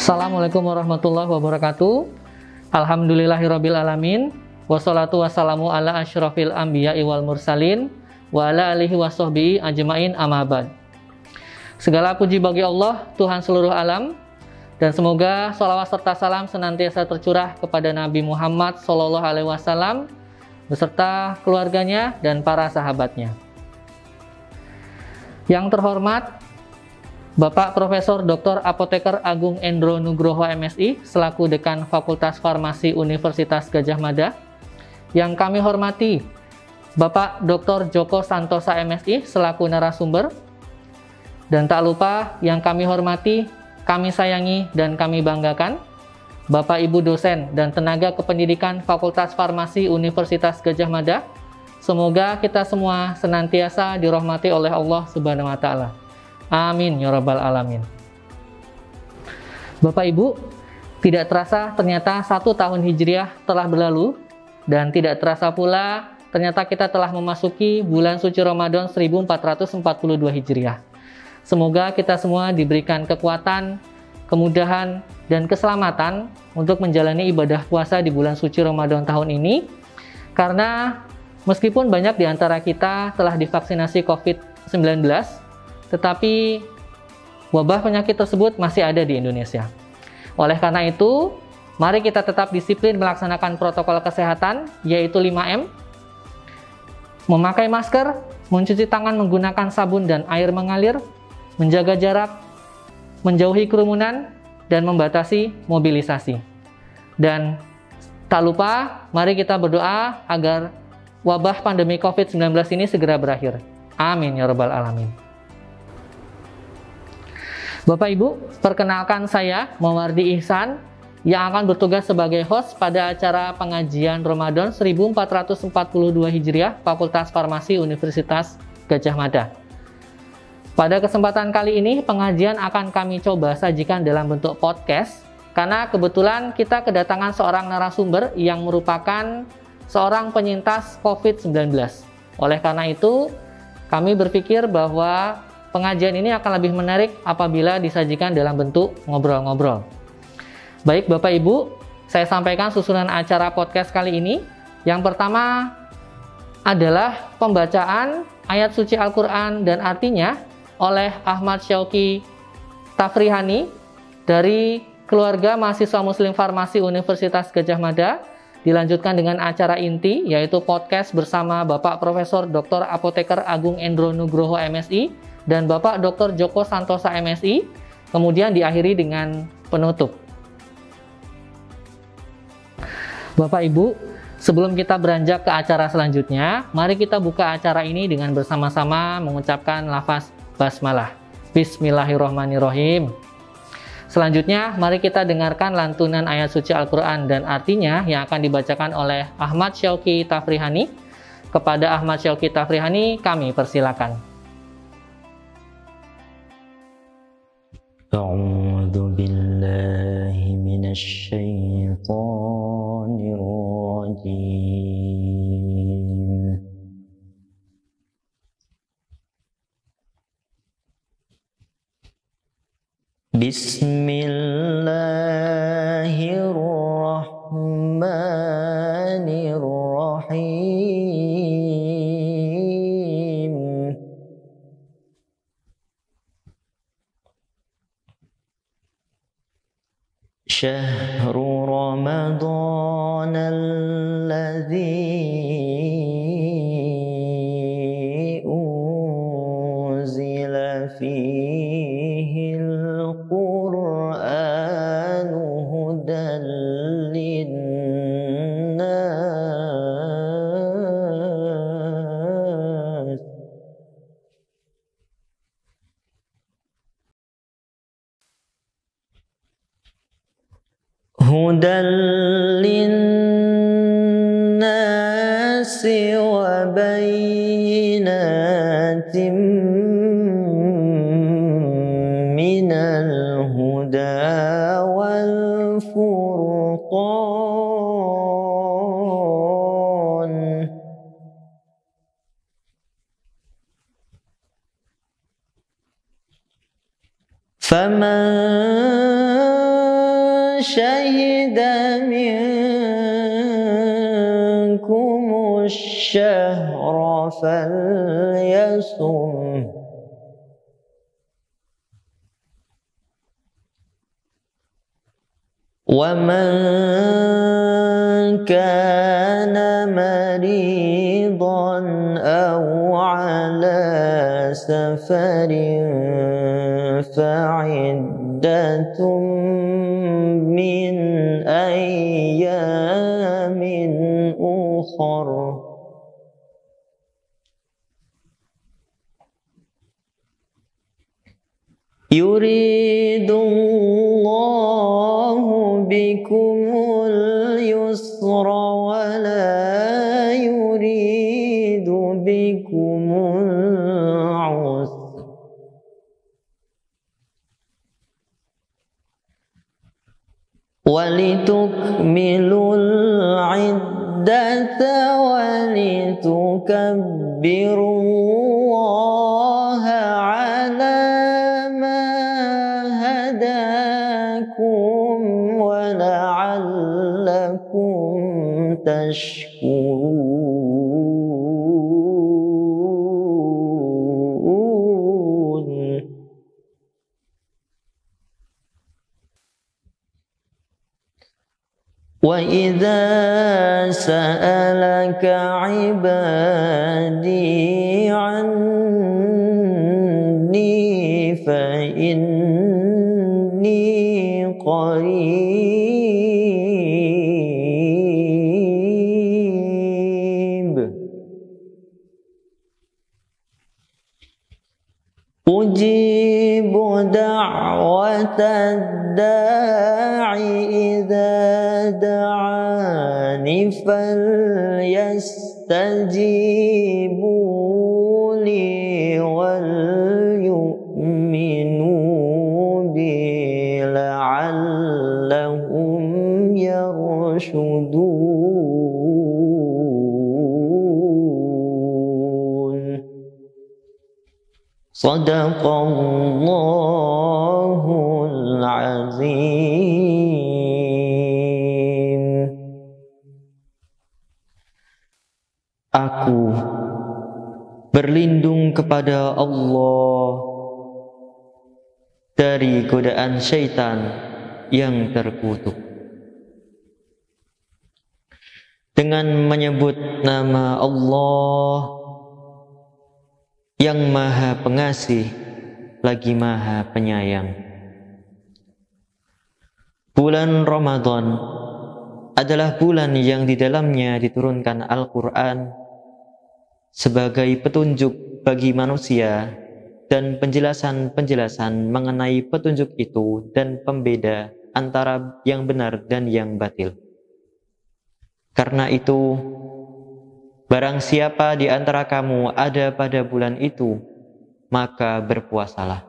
Assalamualaikum warahmatullahi wabarakatuh. Alhamdulillahirabbil alamin. Wassalatu wassalamu ala asyrafil anbiya'i wal mursalin wa ala alihi washabbihi ajmain, amma ba'd. Segala puji bagi Allah, Tuhan seluruh alam, dan semoga sholawat serta salam senantiasa tercurah kepada Nabi Muhammad SAW beserta keluarganya dan para sahabatnya. Yang terhormat Bapak Profesor Dr. Apoteker Agung Endro Nugroho MSI selaku Dekan Fakultas Farmasi Universitas Gadjah Mada. Yang kami hormati Bapak Dr. Joko Santosa MSI selaku narasumber. Dan tak lupa yang kami hormati, kami sayangi dan kami banggakan Bapak Ibu dosen dan tenaga kependidikan Fakultas Farmasi Universitas Gadjah Mada. Semoga kita semua senantiasa dirahmati oleh Allah Subhanahu wa taala. Amin ya rabbal alamin. Bapak Ibu, tidak terasa ternyata 1 tahun Hijriah telah berlalu, dan tidak terasa pula ternyata kita telah memasuki bulan suci Ramadan 1442 Hijriah. Semoga kita semua diberikan kekuatan, kemudahan, dan keselamatan untuk menjalani ibadah puasa di bulan suci Ramadan tahun ini, karena meskipun banyak di antara kita telah divaksinasi COVID-19, tetapi wabah penyakit tersebut masih ada di Indonesia. Oleh karena itu, mari kita tetap disiplin melaksanakan protokol kesehatan, yaitu 5M, memakai masker, mencuci tangan menggunakan sabun dan air mengalir, menjaga jarak, menjauhi kerumunan, dan membatasi mobilisasi. Dan tak lupa, mari kita berdoa agar wabah pandemi COVID-19 ini segera berakhir. Amin ya rabbal alamin. Bapak Ibu, perkenalkan saya Mawardi Ihsan yang akan bertugas sebagai host pada acara pengajian Ramadan 1442 Hijriah Fakultas Farmasi Universitas Gadjah Mada. Pada kesempatan kali ini pengajian akan kami coba sajikan dalam bentuk podcast, karena kebetulan kita kedatangan seorang narasumber yang merupakan seorang penyintas COVID-19. Oleh karena itu, kami berpikir bahwa pengajian ini akan lebih menarik apabila disajikan dalam bentuk ngobrol-ngobrol. Baik Bapak Ibu, saya sampaikan susunan acara podcast kali ini. Yang pertama adalah pembacaan ayat suci Al-Quran dan artinya oleh Ahmad Syauqi Tafrihani dari keluarga mahasiswa Muslim Farmasi Universitas Gadjah Mada. Dilanjutkan dengan acara inti, yaitu podcast bersama Bapak Profesor Dr. Apoteker Agung Endro Nugroho MSI dan Bapak Dr. Joko Santosa MSI, kemudian diakhiri dengan penutup. Bapak Ibu, sebelum kita beranjak ke acara selanjutnya, mari kita buka acara ini dengan bersama-sama mengucapkan lafaz basmalah. Bismillahirrahmanirrahim. Selanjutnya, mari kita dengarkan lantunan ayat suci Al-Quran dan artinya yang akan dibacakan oleh Ahmad Syauqi Tafrihani. Kepada Ahmad Syauqi Tafrihani, kami persilakan. أعوذ بالله من الشيطان الرجيم بسم الله الرحمن الرحيم شهر رمضان الذي أنزل فيه القرآن هدى للناس هدى للناس وبينات من الهدى والفرقان فمن شهد منكم الشهر فليصم ومن كان مريضا أو على سفر فعدة من أيام أخر يريد الله بكم اليسر ولا يريد بكم العسر ولتكملوا العدة ولتكبروا الله على ما هداكم ولعلكم تشكرون وإذا سألك عبادي عني فإني قريب أجيب دعوة الداع إذا دعاني فليستجيبوا لي وليؤمنوا بي لعلهم يرشدون صدق الله العظيم. Aku berlindung kepada Allah dari godaan syaitan yang terkutuk. Dengan menyebut nama Allah yang Maha Pengasih lagi Maha Penyayang. Bulan Ramadan adalah bulan yang di dalamnya diturunkan Al-Quran sebagai petunjuk bagi manusia dan penjelasan-penjelasan mengenai petunjuk itu dan pembeda antara yang benar dan yang batil. Karena itu, barang siapa di antara kamu ada pada bulan itu, maka berpuasalah.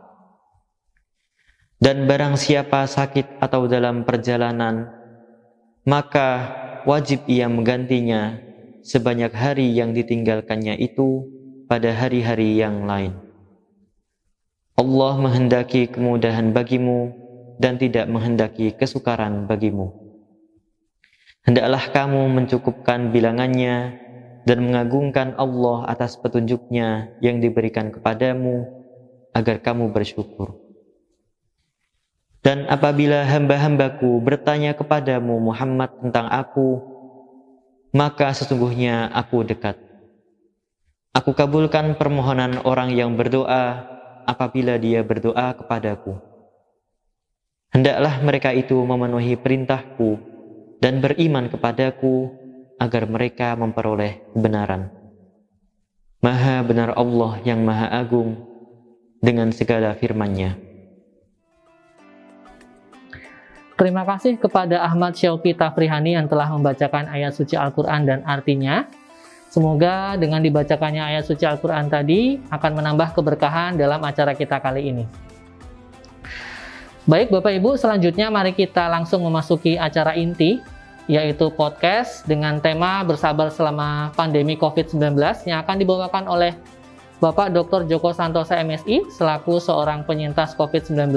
Dan barang siapa sakit atau dalam perjalanan, maka wajib ia menggantinya sebanyak hari yang ditinggalkannya itu pada hari-hari yang lain. Allah menghendaki kemudahan bagimu dan tidak menghendaki kesukaran bagimu. Hendaklah kamu mencukupkan bilangannya dan mengagungkan Allah atas petunjuknya yang diberikan kepadamu agar kamu bersyukur. Dan apabila hamba-hambaku bertanya kepadamu Muhammad tentang aku, maka sesungguhnya aku dekat. Aku kabulkan permohonan orang yang berdoa apabila dia berdoa kepadaku. Hendaklah mereka itu memenuhi perintahku dan beriman kepadaku agar mereka memperoleh kebenaran. Maha benar Allah yang Maha Agung dengan segala firman-Nya. Terima kasih kepada Ahmad Syauqi Tafrihani yang telah membacakan ayat suci Al-Quran dan artinya. Semoga dengan dibacakannya ayat suci Al-Quran tadi akan menambah keberkahan dalam acara kita kali ini. Baik Bapak Ibu, selanjutnya mari kita langsung memasuki acara inti, yaitu podcast dengan tema Bersabar Selama Pandemi COVID-19 yang akan dibawakan oleh Bapak Dr. Joko Santosa MSI selaku seorang penyintas COVID-19.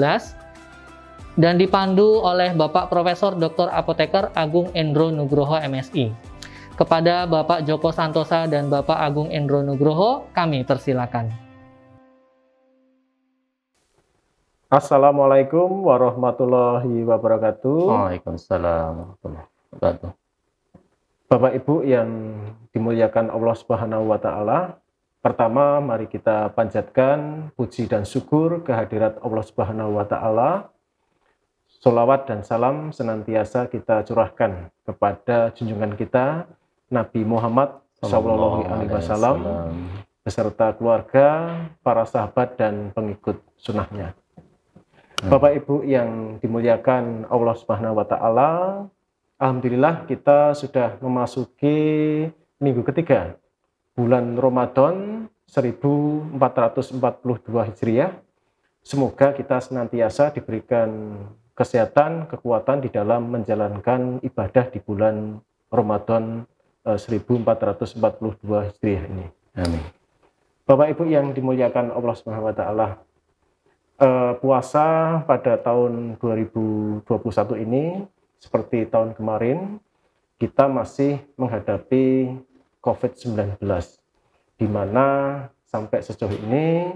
dan dipandu oleh Bapak Profesor Dr. Apoteker Agung Endro Nugroho MSI. Kepada Bapak Joko Santosa dan Bapak Agung Endro Nugroho, kami persilakan. Assalamualaikum warahmatullahi wabarakatuh. Waalaikumsalam warahmatullahi wabarakatuh. Bapak Ibu yang dimuliakan Allah Subhanahu wa taala, pertama mari kita panjatkan puji dan syukur kehadirat Allah Subhanahu wa taala. Sholawat dan salam senantiasa kita curahkan kepada junjungan kita Nabi Muhammad SAW beserta keluarga, para sahabat dan pengikut sunnahnya. Bapak Ibu yang dimuliakan Allah Subhanahu wa taala, alhamdulillah kita sudah memasuki minggu ketiga bulan Ramadan 1442 Hijriah. Semoga kita senantiasa diberikan kesehatan, kekuatan di dalam menjalankan ibadah di bulan Ramadan 1442 Hijriah ini. Amin. Bapak Ibu yang dimuliakan Allah Subhanahu wa taala, puasa pada tahun 2021 ini seperti tahun kemarin kita masih menghadapi COVID-19, di mana sampai sejauh ini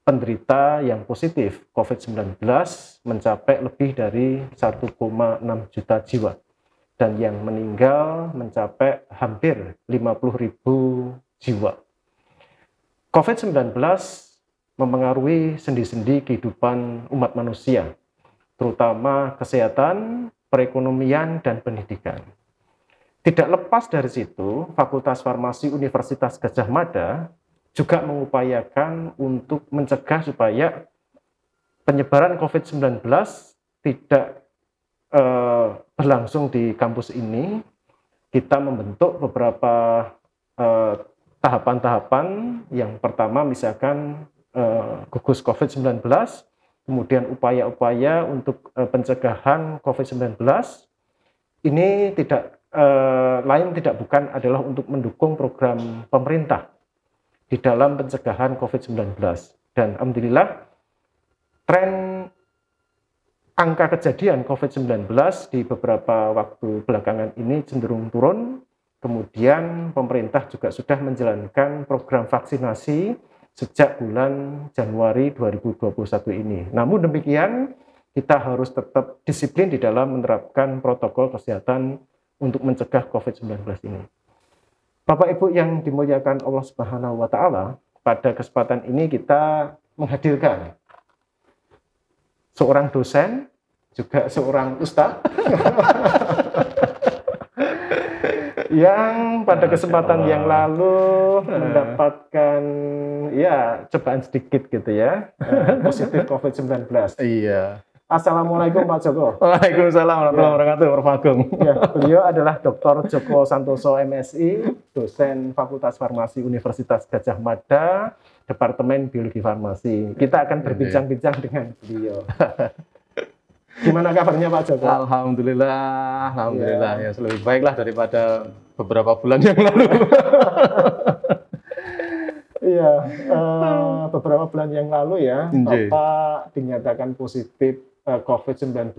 penderita yang positif COVID-19 mencapai lebih dari 1,6 juta jiwa, dan yang meninggal mencapai hampir 50.000 jiwa. COVID-19 memengaruhi sendi-sendi kehidupan umat manusia, terutama kesehatan, perekonomian, dan pendidikan. Tidak lepas dari situ, Fakultas Farmasi Universitas Gadjah Mada juga mengupayakan untuk mencegah supaya penyebaran COVID-19 tidak berlangsung di kampus ini. Kita membentuk beberapa tahapan-tahapan. Yang pertama misalkan gugus COVID-19, kemudian upaya-upaya untuk pencegahan COVID-19. Ini tidak bukan adalah untuk mendukung program pemerintah di dalam pencegahan COVID-19. Dan alhamdulillah tren angka kejadian COVID-19 di beberapa waktu belakangan ini cenderung turun. Kemudian pemerintah juga sudah menjalankan program vaksinasi sejak bulan Januari 2021 ini. Namun demikian, kita harus tetap disiplin di dalam menerapkan protokol kesehatan untuk mencegah COVID-19 ini. Bapak Ibu yang dimuliakan Allah Subhanahu wa taala, pada kesempatan ini kita menghadirkan seorang dosen, juga seorang ustadz yang pada kesempatan yang lalu mendapatkan cobaan sedikit gitu ya, positif COVID-19. Iya. Assalamualaikum Pak Joko. Waalaikumsalam warahmatullahi wabarakatuh, Prof. Agung. Ya, beliau adalah Dr. Joko Santoso MSI, dosen Fakultas Farmasi Universitas Gadjah Mada, Departemen Biologi Farmasi. Kita akan berbincang-bincang dengan beliau. Gimana kabarnya Pak Joko? Alhamdulillah, ya lebih baiklah daripada beberapa bulan yang lalu. Iya, beberapa bulan yang lalu ya, Bapak dinyatakan positif COVID-19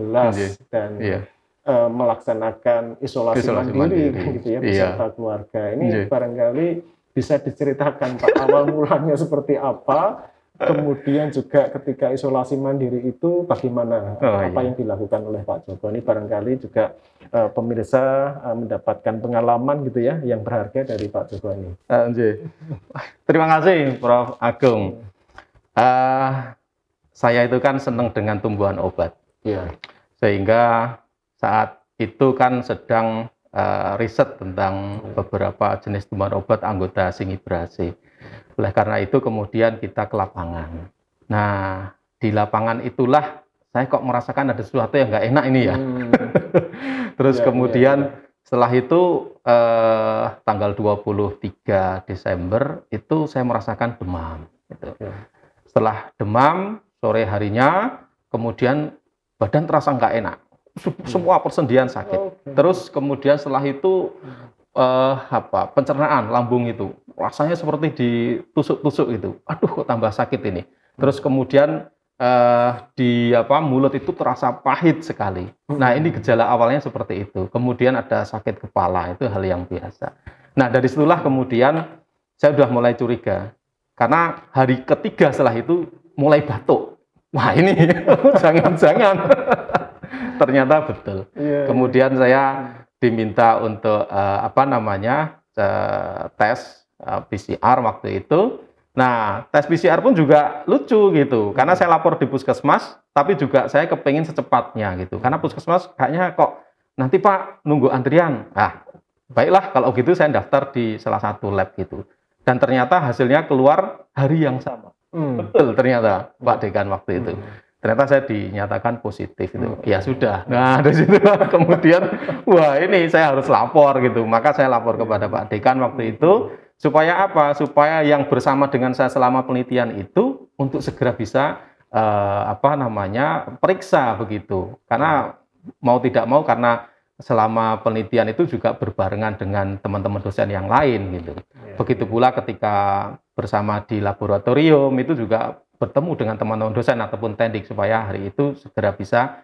dan melaksanakan isolasi mandiri gitu ya, beserta keluarga. Ini barangkali bisa diceritakan Pak, awal mulanya seperti apa, kemudian juga ketika isolasi mandiri itu bagaimana, apa yang dilakukan oleh Pak Joko. Ini barangkali juga pemirsa mendapatkan pengalaman gitu ya, yang berharga dari Pak Joko ini. Terima kasih Prof. Agung. Saya itu kan senang dengan tumbuhan obat, sehingga saat itu kan sedang riset tentang beberapa jenis tumbuhan obat anggota Singibrasi. Oleh karena itu kemudian kita ke lapangan. Nah, di lapangan itulah saya kok merasakan ada sesuatu yang nggak enak ini ya. Terus kemudian setelah itu tanggal 23 Desember itu saya merasakan demam. Gitu. Setelah demam sore harinya, kemudian badan terasa nggak enak. Semua persendian sakit. Terus kemudian setelah itu pencernaan lambung itu rasanya seperti ditusuk-tusuk itu. Aduh, kok tambah sakit ini. Terus kemudian di mulut itu terasa pahit sekali. Nah, ini gejala awalnya seperti itu. Kemudian ada sakit kepala, itu hal yang biasa. Nah, dari situlah kemudian saya sudah mulai curiga. Karena hari ketiga setelah itu mulai batuk. Wah, ini jangan-jangan. Ternyata betul. Kemudian saya diminta untuk tes PCR waktu itu. Nah, tes PCR pun juga lucu gitu, karena saya lapor di puskesmas, tapi juga saya kepingin secepatnya gitu, karena puskesmas kayaknya kok nanti Pak nunggu antrian. Ah, baiklah kalau gitu saya daftar di salah satu lab gitu, dan ternyata hasilnya keluar hari yang sama. Betul ternyata Pak Dekan waktu itu. Ternyata saya dinyatakan positif itu. Ya sudah. Nah, dari situ kemudian wah ini saya harus lapor gitu. Maka saya lapor kepada Pak Dekan waktu itu. Supaya apa? Supaya yang bersama dengan saya selama penelitian itu untuk segera bisa periksa begitu. Karena mau tidak mau karena selama penelitian itu juga berbarengan dengan teman-teman dosen yang lain gitu. Begitu pula ketika bersama di laboratorium itu juga bertemu dengan teman-teman dosen ataupun tendik supaya hari itu segera bisa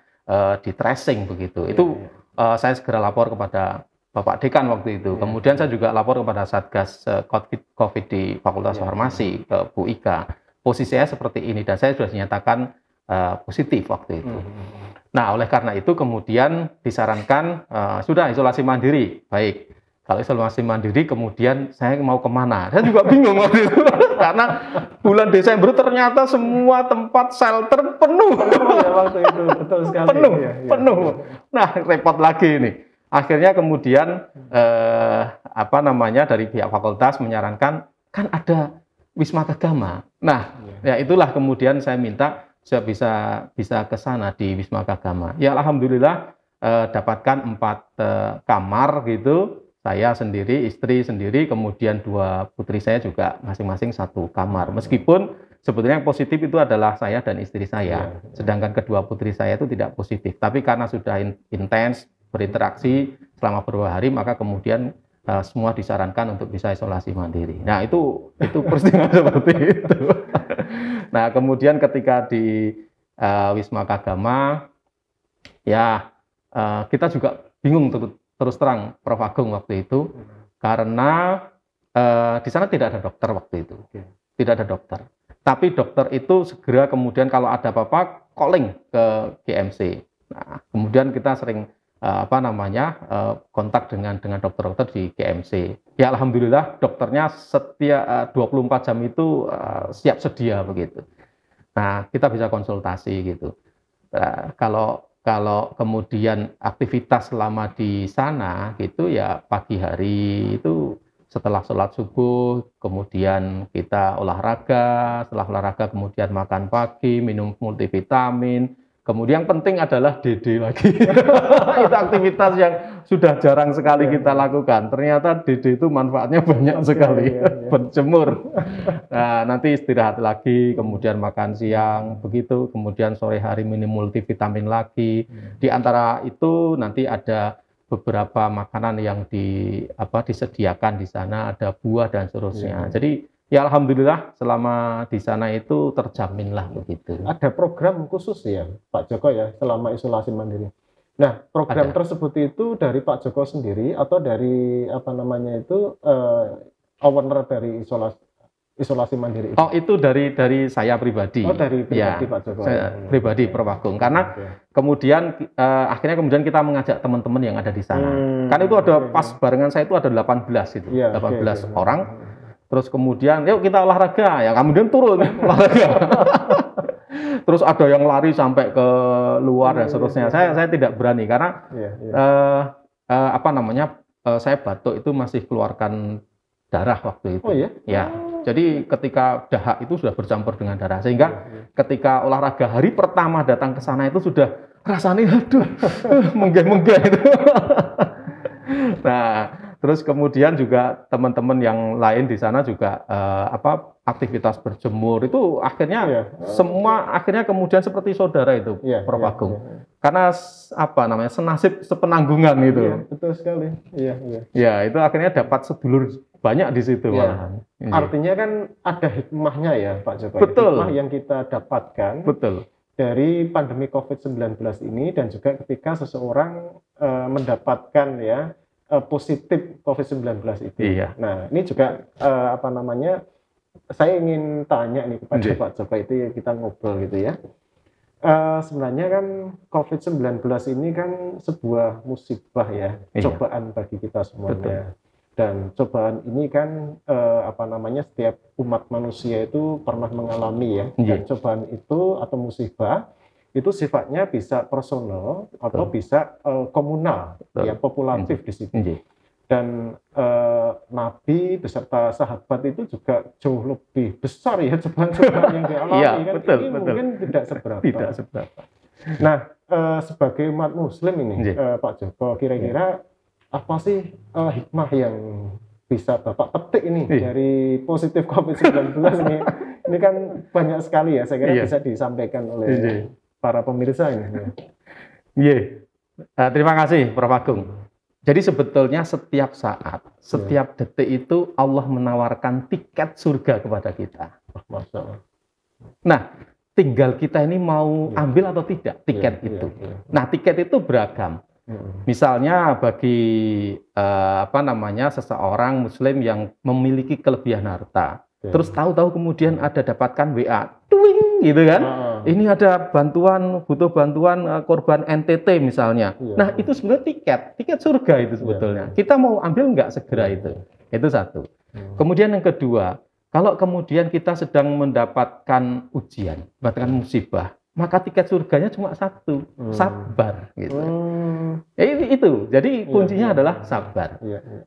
di tracing begitu. Itu saya segera lapor kepada Bapak Dekan waktu itu. Kemudian saya juga lapor kepada Satgas COVID di Fakultas Farmasi ke Bu Ika. Posisi saya seperti ini dan saya sudah dinyatakan positif waktu itu. Nah, oleh karena itu kemudian disarankan sudah isolasi mandiri. Baik, kalau isolasi mandiri kemudian saya mau kemana? Saya juga bingung waktu itu karena bulan Desember ternyata semua tempat shelter penuh. Waktu itu betul sekali. Penuh. Nah, repot lagi ini. Akhirnya kemudian dari pihak fakultas menyarankan kan ada Wisma Kagama. Nah, ya itulah kemudian saya minta saya bisa ke sana di Wisma Kagama. Ya alhamdulillah dapatkan 4 kamar gitu. Saya sendiri, istri sendiri, kemudian 2 putri saya juga masing-masing 1 kamar. Meskipun sebetulnya yang positif itu adalah saya dan istri saya. Sedangkan kedua putri saya itu tidak positif. Tapi karena sudah intens berinteraksi selama beberapa hari, maka kemudian semua disarankan untuk bisa isolasi mandiri. Nah, itu peristiwa seperti itu. Nah, kemudian ketika di Wisma Kagama, ya kita juga bingung terus terang, Prof. Agung waktu itu, karena di sana tidak ada dokter waktu itu, tidak ada dokter. Tapi dokter itu segera kemudian kalau ada apa-apa calling ke GMC. Nah, kemudian kita sering kontak dengan dokter-dokter di GMC. Ya alhamdulillah dokternya setiap 24 jam itu siap sedia begitu. Nah, kita bisa konsultasi gitu. Kalau kemudian aktivitas selama di sana gitu ya pagi hari itu setelah sholat subuh, kemudian kita olahraga, setelah olahraga kemudian makan pagi, minum multivitamin. Kemudian penting adalah DD lagi. Itu aktivitas yang sudah jarang sekali kita lakukan. Ternyata DD itu manfaatnya banyak sekali. Berjemur. Nah, nanti istirahat lagi, kemudian makan siang, begitu. Kemudian sore hari minum multivitamin lagi. Di antara itu nanti ada beberapa makanan yang disediakan di sana, ada buah dan seterusnya. Jadi ya alhamdulillah selama di sana itu terjaminlah begitu. Ada program khusus ya Pak Joko ya selama isolasi mandiri. Nah, program tersebut itu dari Pak Joko sendiri atau dari owner dari isolasi mandiri itu? Oh, itu dari saya pribadi. Oh, dari pribadi ya, Pak Joko. Saya pribadi Prof. Agung. Karena kemudian akhirnya kita mengajak teman-teman yang ada di sana. Karena itu ada pas barengan saya itu ada 18 itu. 18 orang. Terus kemudian, yuk kita olahraga, ya kemudian turun olahraga. Terus ada yang lari sampai ke luar dan seterusnya. Saya tidak berani karena saya batuk itu masih keluarkan darah waktu itu. Oh iya? Ya. Jadi ketika dahak itu sudah bercampur dengan darah, sehingga ketika olahraga hari pertama datang ke sana itu sudah rasanya menggeh-menggeh itu. Nah. Terus kemudian juga teman-teman yang lain di sana juga aktivitas berjemur itu akhirnya semua akhirnya kemudian seperti saudara itu Prof. Agung. Karena senasib sepenanggungan itu. Betul sekali. Ya, itu akhirnya dapat sedulur banyak di situ. Ya. Artinya kan ada hikmahnya ya Pak Joko. Betul. Hikmah yang kita dapatkan Betul. dari pandemi COVID-19 ini, dan juga ketika seseorang mendapatkan ya positif COVID-19 itu. Iya. Nah, ini juga saya ingin tanya nih kepada Pak Joko, itu ya, kita ngobrol gitu ya. Sebenarnya kan COVID-19 ini kan sebuah musibah ya, cobaan bagi kita semuanya. Betul. Dan cobaan ini kan setiap umat manusia itu pernah mengalami ya. Dan cobaan itu atau musibah itu sifatnya bisa personal atau bisa komunal, ya populatif di situ. Dan Nabi beserta sahabat itu juga jauh lebih besar ya cobaan-cobaan yang dialami kan. Ini mungkin tidak seberapa. Nah, sebagai umat Muslim ini, Pak Joko, kira-kira apa sih hikmah yang bisa Bapak petik ini dari positif COVID-19 ini? Ini kan banyak sekali ya, saya kira bisa disampaikan oleh para pemirsa ini. Terima kasih Prof. Agung. Jadi sebetulnya setiap saat, setiap detik itu Allah menawarkan tiket surga kepada kita. Nah, tinggal kita ini mau ambil atau tidak tiket itu. Nah, tiket itu beragam. Misalnya bagi seseorang Muslim yang memiliki kelebihan harta, terus tahu-tahu kemudian ada dapatkan WA, twing gitu kan? Ini ada bantuan, butuh bantuan korban NTT misalnya. Nah itu sebenarnya tiket surga itu sebetulnya. Kita mau ambil nggak segera itu satu. Kemudian yang kedua, kalau kemudian kita sedang mendapatkan ujian, mendapatkan musibah, maka tiket surganya cuma satu, sabar gitu. Itu. Jadi kuncinya adalah sabar.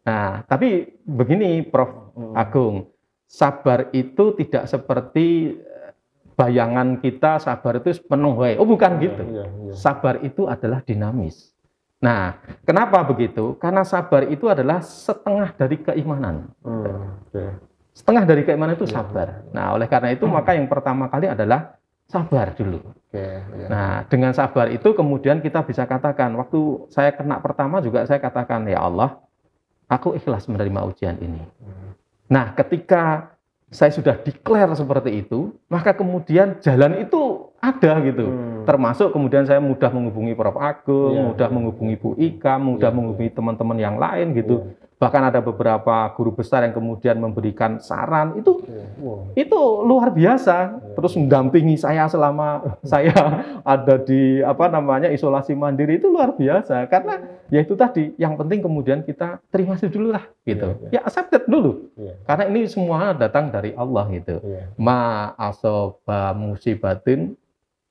Nah, tapi begini Prof. Agung, sabar itu tidak seperti bayangan kita, sabar itu penuh. Oh, bukan gitu. Sabar itu adalah dinamis. Nah, kenapa begitu? Karena sabar itu adalah setengah dari keimanan. Setengah dari keimanan itu sabar. Nah, oleh karena itu maka yang pertama kali adalah sabar dulu. Nah, dengan sabar itu kemudian kita bisa katakan, waktu saya kena pertama juga saya katakan, ya Allah, aku ikhlas menerima ujian ini. Nah, ketika saya sudah declare seperti itu, maka kemudian jalan itu ada gitu. Termasuk kemudian saya mudah menghubungi Prof. Agung, mudah menghubungi Bu Ika, mudah menghubungi teman-teman yang lain gitu. Bahkan ada beberapa guru besar yang kemudian memberikan saran, itu luar biasa. Terus mendampingi saya selama saya ada di isolasi mandiri, itu luar biasa. Karena ya itu tadi, yang penting kemudian kita terima dulu lah gitu. Ya accepted dulu. Karena ini semua datang dari Allah gitu. Ma asoba musibatin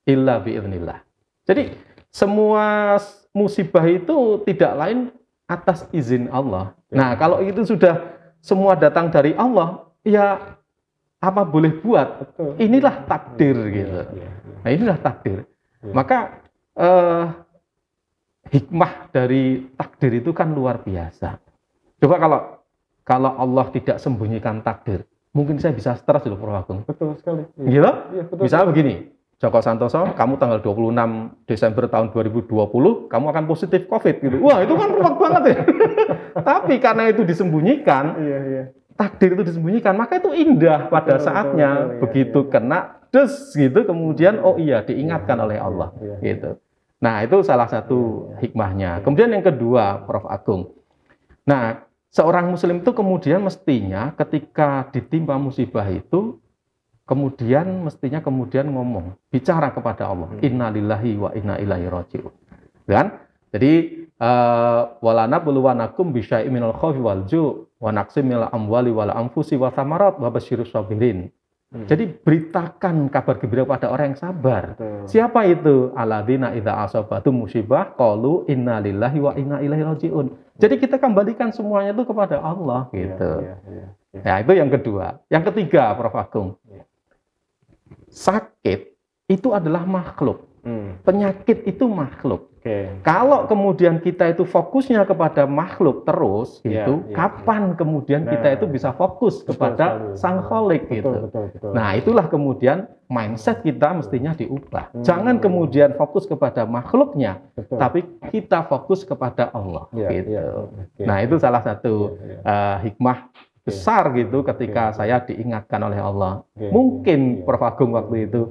illa bi'idznillah. Jadi semua musibah itu tidak lain atas izin Allah. Nah, kalau itu sudah semua datang dari Allah, ya apa boleh buat? Inilah takdir gitu. Nah, inilah takdir. Maka hikmah dari takdir itu kan luar biasa. Coba kalau Allah tidak sembunyikan takdir, mungkin saya bisa stres loh Prof. Agung. Betul sekali. Gitu? Misalnya begini, Joko Santoso, kamu tanggal 26 Desember tahun 2020, kamu akan positif COVID gitu. Wah, itu kan ruwet banget ya. Tapi karena itu disembunyikan, takdir itu disembunyikan, maka itu indah pada saatnya. Begitu kena des gitu, kemudian oh iya diingatkan oleh Allah gitu. Nah, itu salah satu hikmahnya. Kemudian yang kedua, Prof. Agung. Nah, seorang muslim itu kemudian mestinya ketika ditimpa musibah itu mestinya ngomong, bicara kepada Allah, innalillahi wa inna ilaihi raji'un. Kan? Jadi walana buluwanakum bisyai'in minal khaufi wal ju' wa naqsim minal amwali wal anfusi wa thamarat wa basyirus sabirin. Jadi beritakan kabar gembira pada orang yang sabar. Siapa itu? Alladzina idza asabatum musibah qalu innalillahi wa inna ilaihi raji'un. Jadi kita kembalikan semuanya itu kepada Allah gitu. Nah, itu yang kedua. Yang ketiga, Prof. Agung. Sakit itu adalah makhluk. Penyakit itu makhluk. Kalau kemudian kita itu fokusnya kepada makhluk terus, kapan kemudian kita itu bisa fokus kepada Sang Khalik gitu. Nah, itulah kemudian mindset kita mestinya diubah. Jangan kemudian fokus kepada makhluknya, tapi kita fokus kepada Allah. Gitu. Nah, itu salah satu hikmah besar gitu ketika saya diingatkan oleh Allah. Mungkin Prof. Agung waktu itu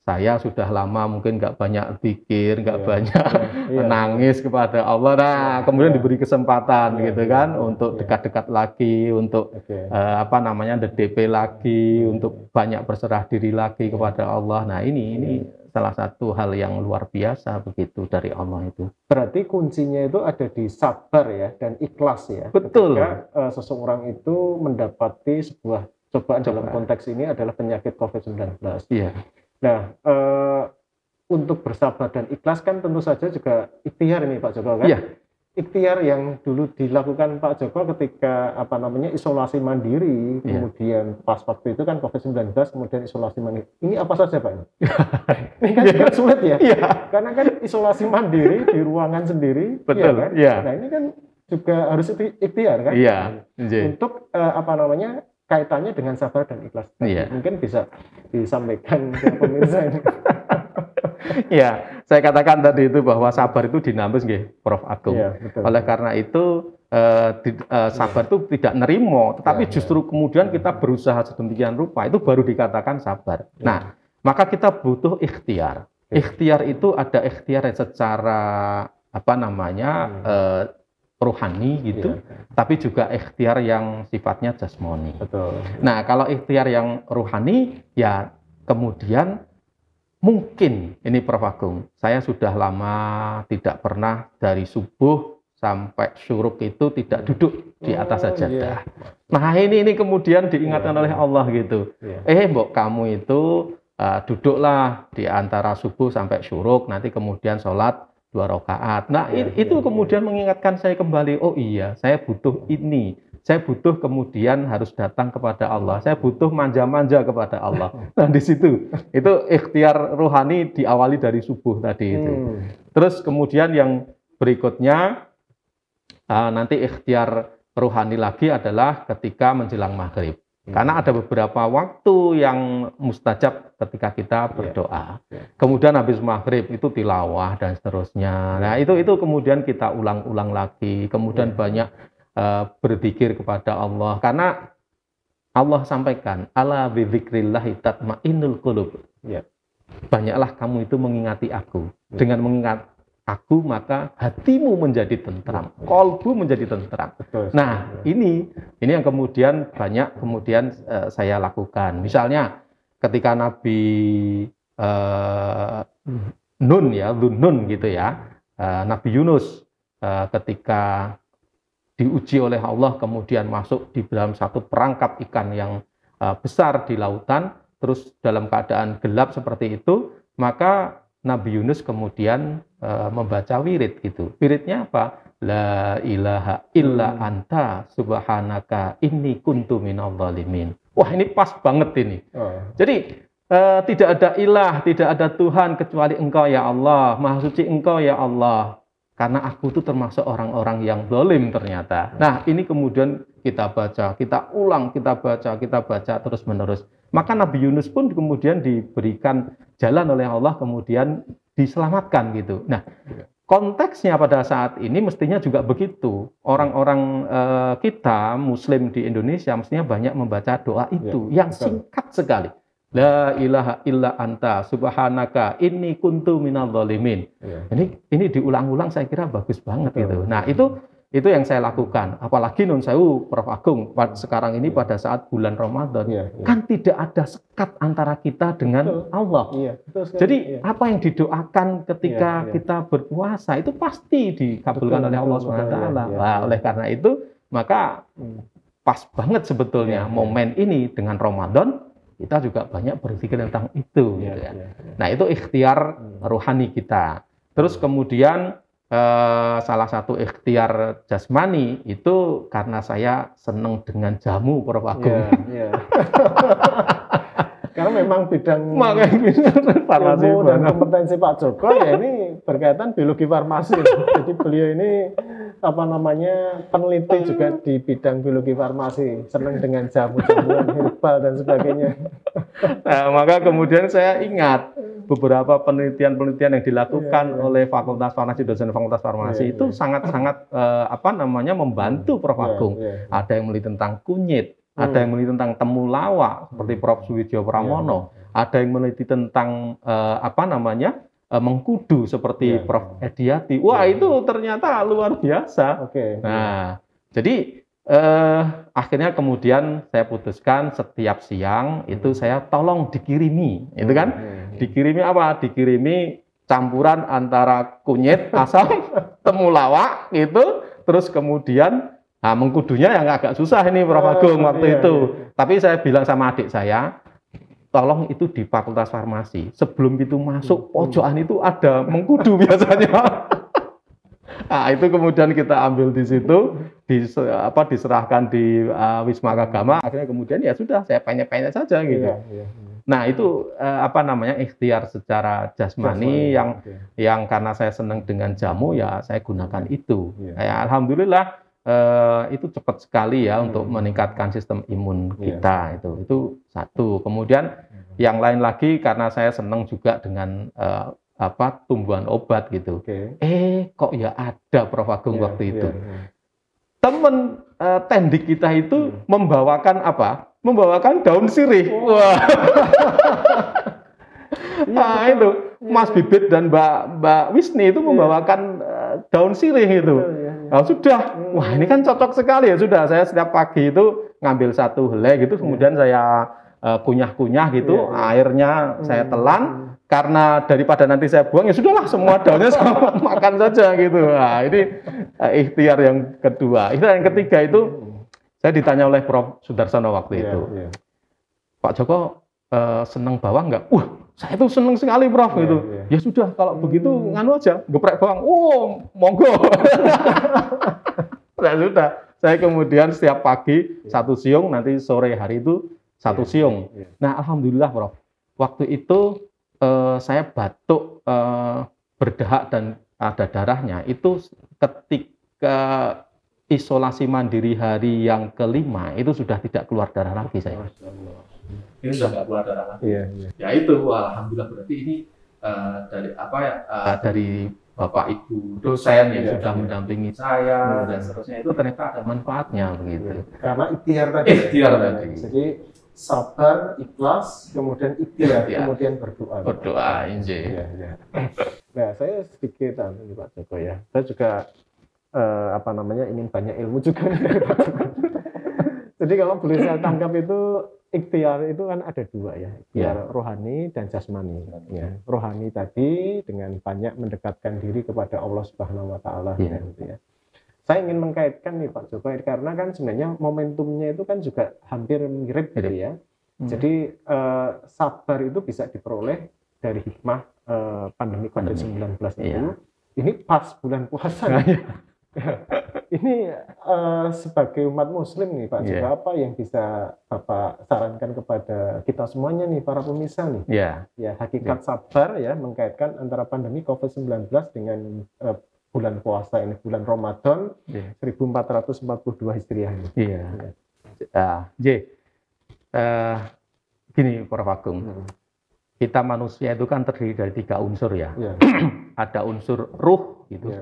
saya sudah lama mungkin nggak banyak pikir, nggak banyak menangis kepada Allah. Nah, kemudian diberi kesempatan gitu kan untuk dekat-dekat lagi, untuk DP lagi, untuk banyak berserah diri lagi kepada Allah. Nah, ini salah satu hal yang luar biasa begitu dari Allah itu. Berarti kuncinya itu ada di sabar ya dan ikhlas ya. Betul. Ketika seseorang itu mendapati sebuah cobaan dalam konteks ini adalah penyakit COVID-19. Iya. Nah, untuk bersabar dan ikhlas kan tentu saja juga ikhtiar ini Pak Joko kan? Iya. Ikhtiar yang dulu dilakukan Pak Joko ketika isolasi mandiri, kemudian pas waktu itu kan COVID-19, kemudian isolasi mandiri. Ini apa saja Pak? Ini kan juga sulit ya? Iya. Karena kan isolasi mandiri di ruangan sendiri. Betul. Kan? Iya. Nah ini kan juga harus ikhtiar kan? Iya. Untuk kaitannya dengan sabar dan ikhlas. Iya. Mungkin bisa disampaikan ke pemirsa ini. Ya, saya katakan tadi itu bahwa sabar itu dinamis nggih, Prof. Agung. Ya, betul. Oleh karena itu sabar itu tidak nerimo, tetapi justru kemudian kita berusaha sedemikian rupa itu baru dikatakan sabar. Nah, maka kita butuh ikhtiar. Ikhtiar itu ada ikhtiar secara rohani gitu, tapi juga ikhtiar yang sifatnya jasmani. Betul. Nah, kalau ikhtiar yang rohani, ya kemudian mungkin ini Prof. Agung, saya sudah lama tidak pernah dari subuh sampai syuruk itu tidak duduk di atas sajadah. Nah, ini kemudian diingatkan oleh Allah gitu. Mbok kamu itu duduklah di antara subuh sampai syuruk, nanti kemudian sholat 2 rakaat. Nah, itu kemudian mengingatkan saya kembali, oh iya, saya butuh ini. Saya butuh kemudian harus datang kepada Allah. Saya butuh manja-manja kepada Allah. Nah, di situ itu ikhtiar rohani diawali dari subuh tadi itu. Terus kemudian yang berikutnya nanti ikhtiar rohani lagi adalah ketika menjelang maghrib. Karena ada beberapa waktu yang mustajab ketika kita berdoa. Kemudian habis maghrib itu tilawah dan seterusnya. Nah, itu kemudian kita ulang-ulang lagi. Kemudian banyak berzikir kepada Allah. Karena Allah sampaikan, ala bidzikrillahi tatmainnul qulub. Banyaklah kamu itu mengingati aku. Dengan mengingat aku maka hatimu menjadi tentram, kolbu menjadi tentram. Nah, ini yang kemudian banyak saya lakukan. Misalnya ketika Nabi Nun gitu ya, Nabi Yunus ketika diuji oleh Allah kemudian masuk di dalam satu perangkap ikan yang besar di lautan, terus dalam keadaan gelap seperti itu, maka Nabi Yunus kemudian membaca wirid gitu. Wiridnya apa? La ilaha illa anta subhanaka inni kuntu minadh dhalimin. Wah, ini pas banget ini. Jadi tidak ada ilah, tidak ada Tuhan kecuali Engkau ya Allah. Maha suci Engkau ya Allah. Karena aku itu termasuk orang-orang yang zalim ternyata. Nah, ini kemudian kita baca, kita ulang, kita baca terus-menerus. Maka Nabi Yunus pun kemudian diberikan jalan oleh Allah, kemudian diselamatkan gitu. Nah, konteksnya pada saat ini mestinya juga begitu. Orang-orang kita, Muslim di Indonesia, mestinya banyak membaca doa itu yang singkat sekali. La ilaha illa anta subhanaka inni kuntu minadh dhalimin. Ini diulang-ulang saya kira bagus banget gitu. Nah, itu yang saya lakukan. Apalagi nun sewu Prof. Agung sekarang ini pada saat bulan Ramadan kan tidak ada sekat antara kita dengan Allah. Jadi apa yang didoakan ketika kita berpuasa itu pasti dikabulkan oleh Allah SWT. Nah, oleh karena itu maka pas banget sebetulnya momen ini dengan Ramadan. Kita juga banyak berpikir tentang itu. Gitu ya. Nah, itu ikhtiar rohani kita. Terus kemudian salah satu ikhtiar jasmani itu karena saya senang dengan jamu, Prof. Agung. Karena memang bidang farmasi dan kompetensi Pak Joko ya ini berkaitan biologi farmasi. Jadi beliau ini peneliti juga di bidang biologi farmasi, senang dengan jamu-jamuan herbal dan sebagainya. Nah, maka kemudian saya ingat beberapa penelitian-penelitian yang dilakukan oleh Fakultas Farmasi, dosen Fakultas Farmasi itu sangat-sangat membantu Prof. Agung. Ada yang meneliti tentang kunyit, ada yang meneliti tentang temulawak seperti Prof. Suwidyo Pramono, ada yang meneliti tentang mengkudu seperti Prof. Ediati. Wah, itu ternyata luar biasa. Nah, jadi akhirnya kemudian saya putuskan setiap siang itu saya tolong dikirimi, itu kan? Dikirimi apa? Dikirimi campuran antara kunyit, asam, temulawak gitu, terus kemudian mengkudunya yang agak susah ini Prof. Agung waktu itu. Tapi saya bilang sama adik saya, tolong itu di Fakultas Farmasi. Sebelum itu masuk pojokan itu ada mengkudu biasanya. Nah, itu kemudian kita ambil di situ, diserahkan di Wisma Kagama. Akhirnya kemudian ya sudah, saya penye-penye saja gitu. Nah, itu ikhtiar secara jasmani yang karena saya senang dengan jamu ya saya gunakan itu. Ya, alhamdulillah itu cepat sekali ya untuk meningkatkan sistem imun kita. Itu satu. Kemudian yang lain lagi karena saya senang juga dengan tumbuhan obat gitu. Kok ya ada Prof. Agung waktu itu. Temen tendik kita itu membawakan apa? Membawakan daun sirih. Wah. Nah, itu Mas Bibit dan Mbak Wisni itu membawakan daun sirih itu. Nah, sudah. Wah, ini kan cocok sekali ya. Sudah, saya setiap pagi itu ngambil satu helai gitu, kemudian saya kunyah-kunyah gitu, airnya saya telan. Karena daripada nanti saya buang, ya sudahlah semua daunnya sama makan saja gitu. Nah, ini ikhtiar yang kedua. Ikhtiar yang ketiga itu saya ditanya oleh Prof. Sudarsono waktu itu, Pak Joko senang bawang nggak? Wah, saya itu senang sekali Prof. Itu. Ya sudah, kalau begitu nganu aja, geprek bawang. Oh, monggo. Nah, sudah. Saya kemudian setiap pagi satu siung, nanti sore hari itu satu siung. Nah, alhamdulillah Prof. Waktu itu saya batuk berdahak dan ada darahnya itu ketika isolasi mandiri hari yang ke-5 itu sudah tidak keluar darah lagi saya. Ini sudah tidak keluar darah lagi. Ya itu alhamdulillah berarti ini dari Bapak Ibu dosen yang sudah mendampingi saya dan seterusnya itu ternyata ada manfaatnya begitu. Karena ikhtiar tadi. Jadi sabar, ikhlas, kemudian ikhtiar, kemudian berdoa. Berdoa, injil. Nah, saya sedikit Pak Joko ya. Saya juga ingin banyak ilmu juga. Jadi kalau boleh saya tangkap itu ikhtiar itu kan ada dua ya, ikhtiar rohani dan jasmani. Ya. Rohani tadi dengan banyak mendekatkan diri kepada Allah Subhanahu Wa Taala. Gitu ya. Saya ingin mengkaitkan nih Pak Joko, karena kan sebenarnya momentumnya itu kan juga hampir mirip gitu ya. Jadi sabar itu bisa diperoleh dari hikmah pandemi COVID-19 itu. Ini pas bulan puasa. Ini sebagai umat muslim nih Pak Joko, apa yang bisa Bapak sarankan kepada kita semuanya nih, para pemirsa nih? Ya, hakikat sabar ya, mengkaitkan antara pandemi COVID-19 dengan bulan puasa ini, bulan Ramadan 1442 Hijriah ini. Gini Prof. Agung, kita manusia itu kan terdiri dari 3 unsur ya. Ada unsur ruh gitu,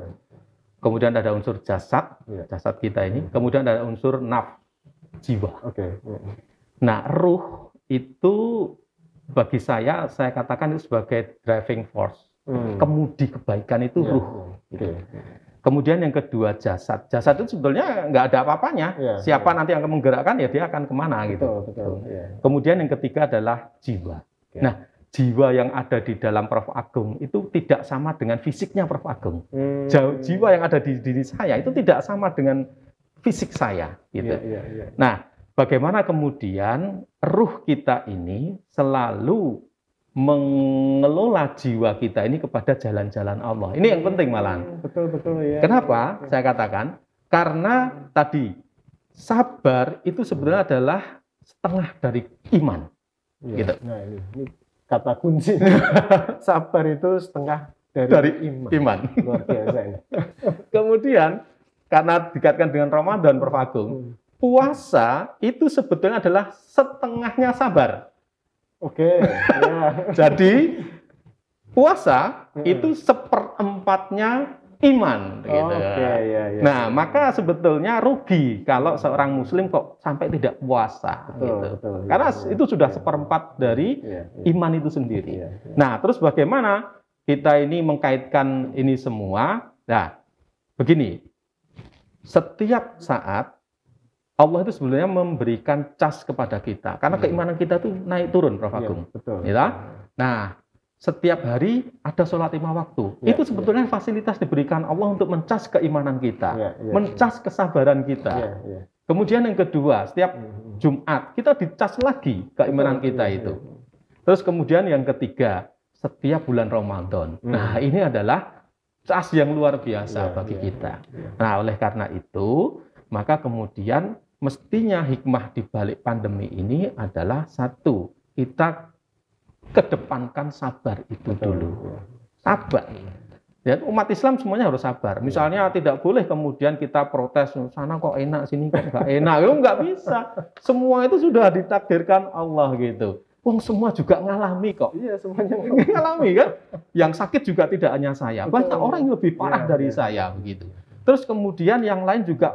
kemudian ada unsur jasad, jasad kita ini, kemudian ada unsur jiwa. Nah, ruh itu bagi saya katakan itu sebagai driving force. Kemudi kebaikan itu ruh. Kemudian yang kedua jasad. Jasad itu sebetulnya nggak ada apa-apanya. Siapa nanti yang akan menggerakkan ya dia akan kemana gitu. Kemudian yang ketiga adalah jiwa. Nah, jiwa yang ada di dalam Prof. Agung itu tidak sama dengan fisiknya Prof. Agung. Jiwa yang ada di diri saya itu tidak sama dengan fisik saya. Gitu. Nah, bagaimana kemudian ruh kita ini selalu mengelola jiwa kita ini kepada jalan-jalan Allah. Ini yang penting malah. Betul ya. Kenapa saya katakan? Karena tadi sabar itu sebenarnya adalah setengah dari iman. Gitu. Nah, ini kata kunci. Sabar itu setengah dari iman. Luar biasa ini. Kemudian karena dikaitkan dengan Ramadan Prof. Agung, puasa itu sebetulnya adalah setengahnya sabar. Ya. Jadi puasa itu seperempatnya iman gitu. Ya. Nah, maka sebetulnya rugi kalau seorang muslim kok sampai tidak puasa gitu. Karena itu sudah seperempat dari iman itu sendiri. Nah, terus bagaimana kita ini mengkaitkan ini semua? Nah, begini. Setiap saat Allah itu sebenarnya memberikan cas kepada kita karena keimanan kita tuh naik turun, Prof. Agung. Ya. Nah, setiap hari ada sholat 5 waktu. Itu sebetulnya fasilitas diberikan Allah untuk mencas keimanan kita, mencas kesabaran kita. Kemudian yang kedua, setiap Jumat kita dicas lagi keimanan kita itu. Terus kemudian yang ketiga, setiap bulan Ramadan. Nah, ini adalah cas yang luar biasa bagi kita. Nah, oleh karena itu, maka kemudian mestinya hikmah di balik pandemi ini adalah satu, kita kedepankan sabar itu dulu. Sabar. Ya, umat Islam semuanya harus sabar. Misalnya tidak boleh kemudian kita protes, sana kok enak, sini kok nggak enak. Itu nggak bisa. Semua itu sudah ditakdirkan Allah gitu. Wong semua juga ngalami kok. Iya, semuanya ngalami kan. Yang sakit juga tidak hanya saya. Banyak orang yang lebih parah dari saya begitu. Terus kemudian yang lain juga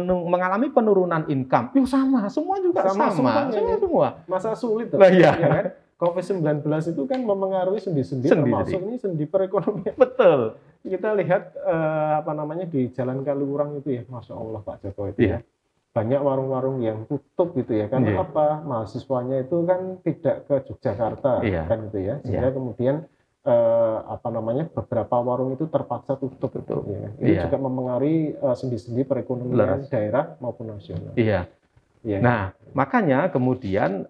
mengalami penurunan income. Yuk sama, semua juga sama. Semua. Masa sulit lah ya kan? COVID-19 itu kan memengaruhi sendi-sendi termasuk ini sendi perekonomian. Betul. Kita lihat di Jalan Kaliurang itu ya, Masya Allah Pak Joko itu ya. Banyak warung-warung yang tutup gitu ya. Karena apa? Mahasiswanya itu kan tidak ke Yogyakarta kan gitu ya. Sehingga kemudian beberapa warung itu terpaksa tutup. Ya. Ini juga memengaruhi sendi-sendi perekonomian daerah maupun nasional. Nah, makanya kemudian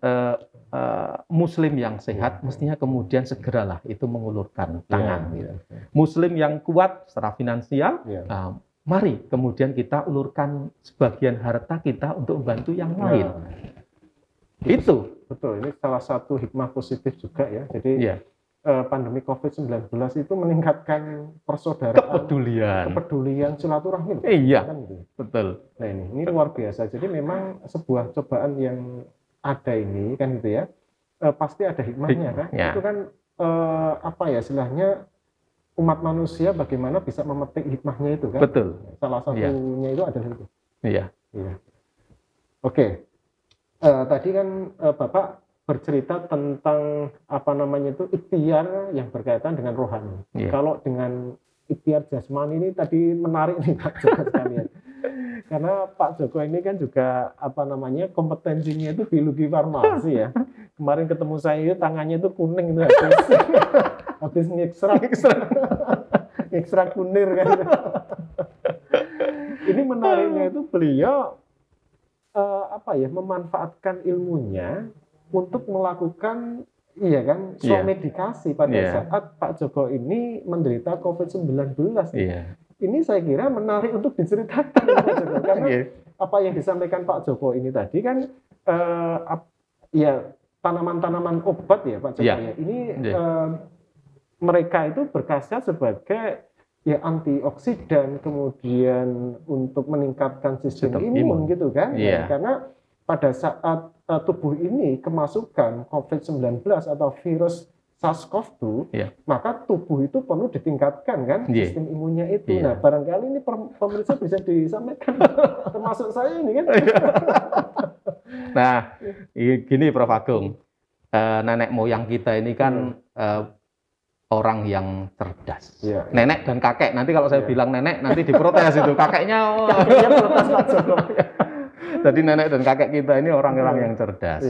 Muslim yang sehat mestinya kemudian segeralah itu mengulurkan tangan. Muslim yang kuat secara finansial, mari kemudian kita ulurkan sebagian harta kita untuk membantu yang lain. Itu betul. Ini salah satu hikmah positif juga ya. Jadi pandemi COVID-19 itu meningkatkan persaudaraan, kepedulian, silaturahmi. Kan gitu. Betul. Nah ini luar biasa. Jadi memang sebuah cobaan yang ada ini kan gitu ya, pasti ada hikmahnya kan. Itu kan istilahnya umat manusia bagaimana bisa memetik hikmahnya itu kan. Betul. Salah satunya itu adalah itu. Iya. Oke. Tadi kan Bapak bercerita tentang ikhtiar yang berkaitan dengan rohani. Kalau dengan ikhtiar jasmani ini tadi menarik nih Pak Joko sekalian. Karena Pak Joko ini kan juga kompetensinya itu biologi farmasi ya. Kemarin ketemu saya itu tangannya itu kuning itu habis ngekstrak kunir kan. Ini menariknya itu beliau memanfaatkan ilmunya untuk melakukan medikasi pada saat Pak Joko ini menderita COVID-19. Ini saya kira menarik untuk diceritakan Pak Joko, karena apa yang disampaikan Pak Joko ini tadi kan tanaman-tanaman obat ya Pak Joko ya. Ini mereka itu berkhasiat sebagai antioksidan, kemudian untuk meningkatkan sistem imun gitu kan. Karena pada saat tubuh ini kemasukan COVID-19 atau virus SARS-CoV-2, maka tubuh itu perlu ditingkatkan kan sistem imunnya itu. Nah, barangkali ini pemirsa bisa disampaikan termasuk saya ini kan. Nah, gini Prof. Agung, nenek moyang kita ini kan orang yang cerdas. Nenek dan kakek, nanti kalau saya bilang nenek nanti diprotes itu, kakeknya protes Pak Joko. Jadi nenek dan kakek kita ini orang-orang yang cerdas.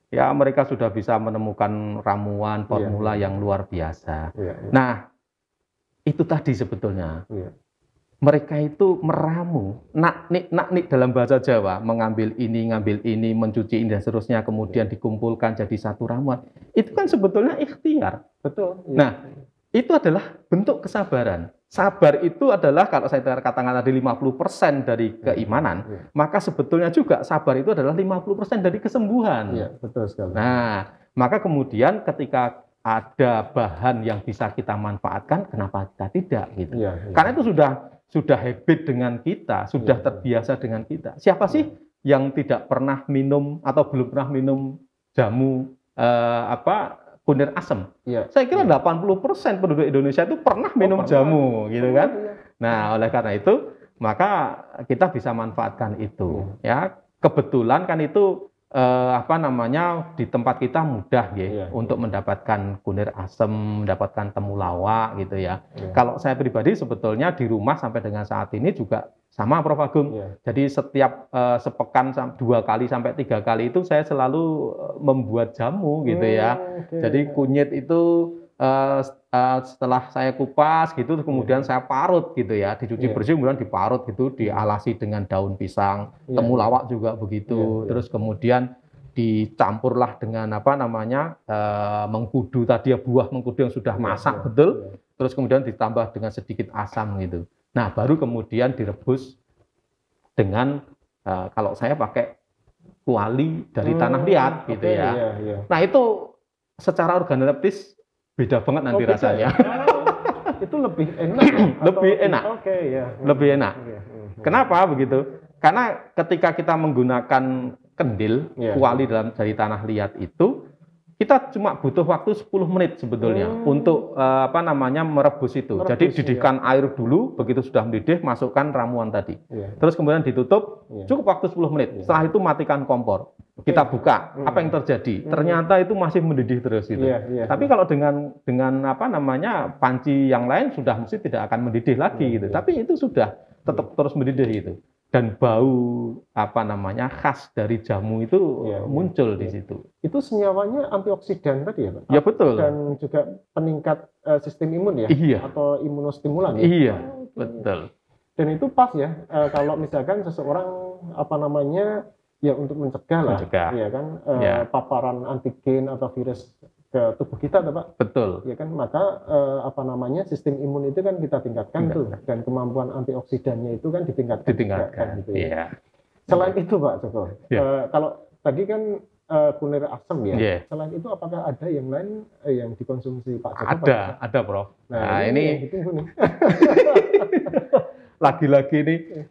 Ya, mereka sudah bisa menemukan ramuan, formula yang luar biasa. Nah, itu tadi sebetulnya. Mereka itu meramu, nak-nik dalam bahasa Jawa, mengambil ini, ngambil ini, mencuci ini, dan seterusnya, kemudian dikumpulkan jadi satu ramuan. Itu kan sebetulnya ikhtiar. Betul. Nah, itu adalah bentuk kesabaran. Sabar itu adalah, kalau saya katakan tadi 50% dari keimanan, maka sebetulnya juga sabar itu adalah 50% dari kesembuhan. Betul sekali. Nah, maka kemudian ketika ada bahan yang bisa kita manfaatkan, kenapa kita tidak gitu? Karena itu sudah habit dengan kita, sudah terbiasa dengan kita. Siapa sih yang tidak pernah minum atau belum pernah minum jamu kunir asem. Iya. Saya kira 80% penduduk Indonesia itu pernah minum jamu, gitu kan. Iya. Nah, oleh karena itu, maka kita bisa manfaatkan itu. Ya, kebetulan kan itu di tempat kita mudah ya untuk mendapatkan kunir asem, mendapatkan temulawak gitu ya. Kalau saya pribadi sebetulnya di rumah sampai dengan saat ini juga sama, Prof. Agung. Jadi setiap sepekan 2 kali sampai 3 kali itu saya selalu membuat jamu gitu ya. Jadi kunyit itu setelah saya kupas gitu, kemudian saya parut gitu ya, dicuci bersih, kemudian diparut gitu, dialasi dengan daun pisang, temulawak juga begitu, terus kemudian dicampurlah dengan mengkudu tadi ya, buah mengkudu yang sudah masak betul, terus kemudian ditambah dengan sedikit asam gitu. Nah, baru kemudian direbus dengan kalau saya pakai kuali dari tanah liat gitu ya. Nah, itu secara organoleptis beda banget nanti rasanya. Itu lebih enak. Lebih enak. Lebih enak. Kenapa begitu? Karena ketika kita menggunakan kendil, kuali dari tanah liat itu, kita cuma butuh waktu 10 menit sebetulnya untuk merebus itu. Jadi didihkan air dulu, begitu sudah mendidih, masukkan ramuan tadi. Terus kemudian ditutup, cukup waktu 10 menit. Setelah itu matikan kompor. Kita buka, apa yang terjadi? Ternyata itu masih mendidih terus gitu. Tapi kalau dengan panci yang lain sudah mesti tidak akan mendidih lagi gitu. Tapi itu sudah tetap terus mendidih gitu. Dan bau khas dari jamu itu muncul di situ. Itu senyawanya antioksidan tadi ya, Pak? Ya betul. Dan juga peningkat sistem imun ya? Iya. Atau imunostimulan ya? Iya, betul. Dan itu pas ya, kalau misalkan seseorang untuk mencegah lah, ya kan, paparan antigen atau virus ke tubuh kita, Pak. Betul. Ya kan, maka sistem imun itu kan kita tingkatkan tuh, dan kemampuan antioksidannya itu kan ditingkatkan. Gitu ya. Iya. Selain itu, Pak Joko, kalau tadi kan kunir asam ya. Selain itu apakah ada yang lain yang dikonsumsi Pak Joko? Ada, Prof. Nah, ini ditunggu nih. Lagi-lagi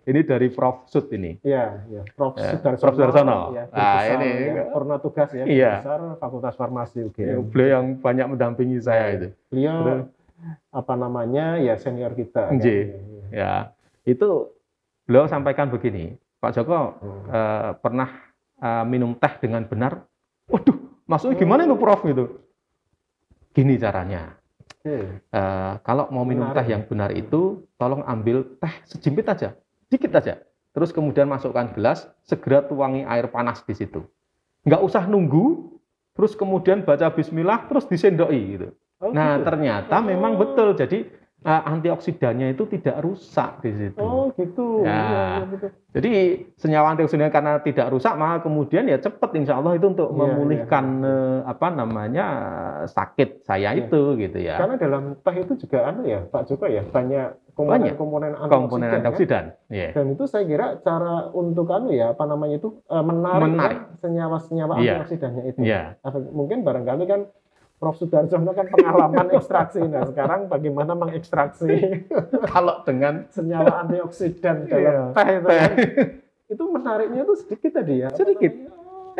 ini dari Prof. Sud ini. Iya, Prof. Sudarsono. Ya, ini pernah tugas ya, besar Fakultas Farmasi UGM. Beliau yang banyak mendampingi saya itu. Beliau senior kita. Ya, itu beliau sampaikan begini, Pak Joko pernah minum teh dengan benar. Waduh, maksudnya gimana itu, Prof? Gitu. Gini caranya. Kalau mau minum teh yang benar itu, tolong ambil teh sejimpit aja, dikit aja. Terus kemudian masukkan gelas, segera tuangi air panas di situ. Nggak usah nunggu, terus kemudian baca bismillah, terus disendoki gitu. Nah, ternyata memang betul. Jadi antioksidannya itu tidak rusak di situ. Oh, gitu. Gitu. Jadi senyawa antioksidan karena tidak rusak, maka kemudian ya cepat insya Allah itu untuk memulihkan sakit saya itu gitu ya. Karena dalam teh itu juga Pak Joko ya, banyak komponen antioksidan. Ya. Dan itu saya kira cara untuk menarik senyawa-senyawa antioksidannya itu. Mungkin barangkali kan Prof. Sudarsono kan pengalaman ekstraksi. Nah, sekarang bagaimana mengekstraksi kalau dengan senyawa antioksidan dalam teh itu, itu menariknya itu sedikit tadi ya? Sedikit.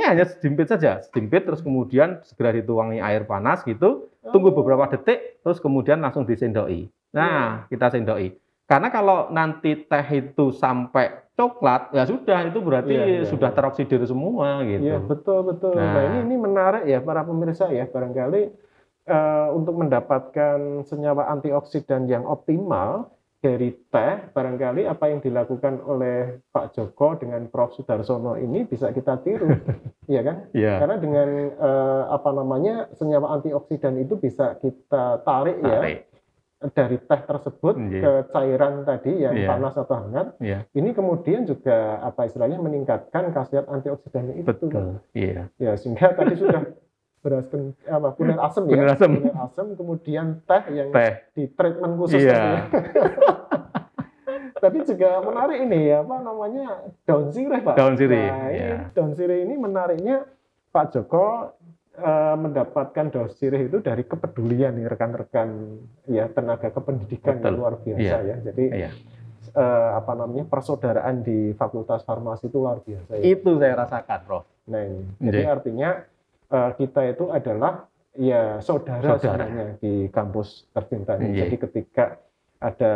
Hanya sedimpit saja. Sedimpit, terus kemudian segera dituangi air panas gitu, tunggu beberapa detik, terus kemudian langsung disendoi. Nah, kita sendoi. Karena kalau nanti teh itu sampai coklat, ya sudah, itu berarti sudah teroksidir semua gitu. Iya, betul. Nah, ini menarik ya para pemirsa ya, barangkali untuk mendapatkan senyawa antioksidan yang optimal dari teh, barangkali apa yang dilakukan oleh Pak Joko dengan Prof. Sudarsono ini bisa kita tiru. Iya kan? Karena dengan senyawa antioksidan itu bisa kita tarik. Ya dari teh tersebut ke cairan tadi yang panas atau hangat, ini kemudian juga meningkatkan khasiat antioksidannya itu. Betul. Ya, sehingga tadi sudah kunir asam ya. Kunir asam, kemudian teh yang di treatment khusus ya. Tapi juga menarik ini daun sirih, Pak. Daun sirih. Daun sirih ini menariknya Pak Joko mendapatkan daun sirih itu dari kepedulian nih rekan-rekan ya, tenaga kependidikan yang luar biasa ya. Jadi persaudaraan di Fakultas Farmasi itu luar biasa. Itu saya rasakan, Prof. Nah, ini. Jadi artinya kita itu adalah ya saudara sebenarnya di kampus tercinta ini. Jadi ketika ada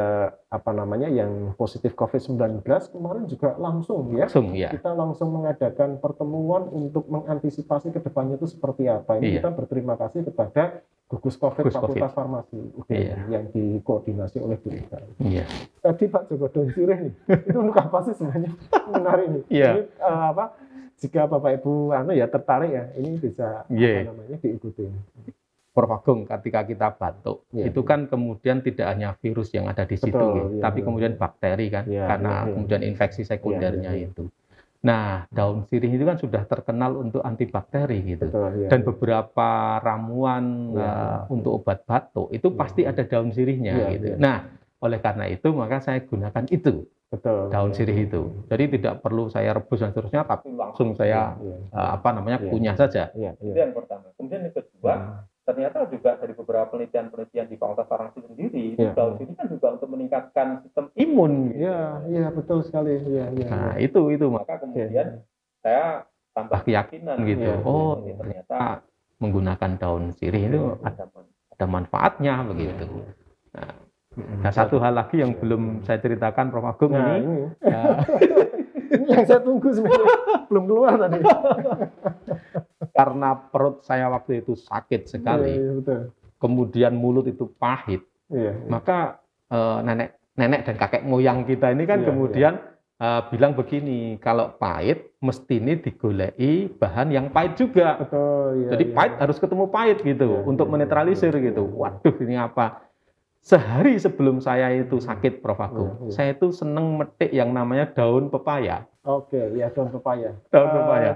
apa namanya yang positif COVID-19 kemarin juga langsung ya, kita langsung mengadakan pertemuan untuk mengantisipasi ke depannya itu seperti apa. Ini kita berterima kasih kepada gugus COVID Fakultas Farmasi yang dikoordinasi oleh Bu Ika. Tadi Pak Joko Donsirih nih, itu untuk apa sih sebenarnya? Menarik nih. Ini apa? Jika Bapak Ibu tertarik ya, ini bisa apa namanya diikuti. Prof. Agung, ketika kita batuk, itu kan kemudian tidak hanya virus yang ada di situ, tapi kemudian bakteri kan, karena kemudian infeksi sekundernya itu. Nah, daun sirih itu kan sudah terkenal untuk antibakteri gitu. Dan beberapa ramuan untuk obat batuk itu pasti ada daun sirihnya gitu. Nah, oleh karena itu maka saya gunakan itu. Daun sirih itu. Jadi tidak perlu saya rebus dan seterusnya, tapi langsung saya kunyah saja. Itu yang pertama. Kemudian yang kedua, ternyata juga dari beberapa penelitian di Fakultas Farmasi sendiri, daun sirih kan juga untuk meningkatkan sistem imun. Iya, betul sekali. Nah, itu maka kemudian saya tambah keyakinan gitu. Ini ternyata menggunakan daun sirih itu ada manfaatnya begitu. Nah, satu hal lagi yang belum saya ceritakan Prof. Agung ini. Ini yang saya tunggu sebenarnya, belum keluar tadi. Karena perut saya waktu itu sakit sekali, kemudian mulut itu pahit, maka nenek dan kakek moyang kita ini kan kemudian bilang begini, kalau pahit mesti ini digoleki bahan yang pahit juga. Jadi pahit harus ketemu pahit gitu untuk menetralisir gitu. Waduh, ini apa? Sehari sebelum saya itu sakit, Prof. Agung, saya itu seneng metik yang namanya daun pepaya. Daun pepaya.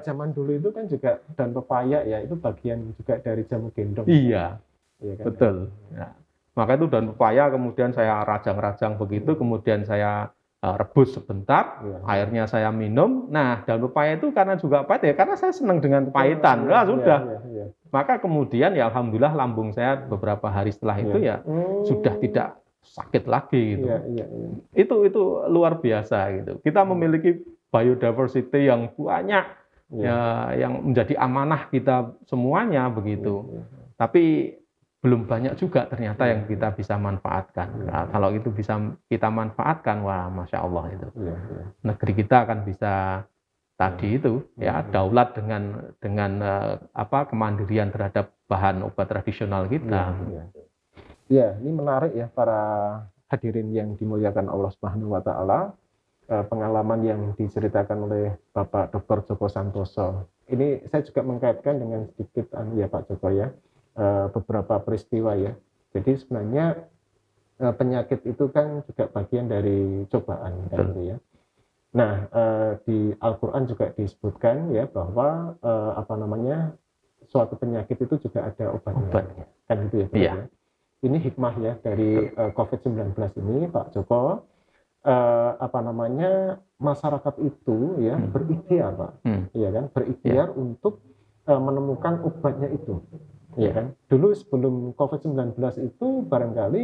Zaman dulu itu kan juga daun pepaya ya, itu bagian juga dari jamu gendong. Iya kan? Betul. Nah, maka itu daun pepaya kemudian saya rajang-rajang begitu, kemudian saya rebus sebentar, airnya saya minum. Nah, daun pepaya itu karena juga pahit ya, karena saya senang dengan pahitan. Sudah. Maka kemudian ya alhamdulillah lambung saya beberapa hari setelah itu sudah tidak sakit lagi gitu. Itu luar biasa gitu. Kita memiliki biodiversity yang banyak yang menjadi amanah kita semuanya begitu. Tapi belum banyak juga ternyata yang kita bisa manfaatkan. Nah, kalau itu bisa kita manfaatkan, wah masya Allah itu. Negeri kita akan bisa tadi itu daulat dengan kemandirian terhadap bahan obat tradisional kita. Ini menarik ya para hadirin yang dimuliakan Allah Subhanahu wa taala. Pengalaman yang diceritakan oleh Bapak Dr. Joko Santoso. Ini saya juga mengkaitkan dengan sedikit Pak Joko ya. Beberapa peristiwa ya. Jadi sebenarnya penyakit itu kan juga bagian dari cobaan kan gitu ya. Nah, di Al-Qur'an juga disebutkan ya bahwa suatu penyakit itu juga ada obatnya. Kan gitu ya. Ini hikmah ya dari COVID-19 ini Pak Joko. Masyarakat itu ya berikhtiar Pak. Ya kan? Berikhtiar untuk menemukan obatnya itu. Ya kan? Dulu sebelum COVID-19 itu barangkali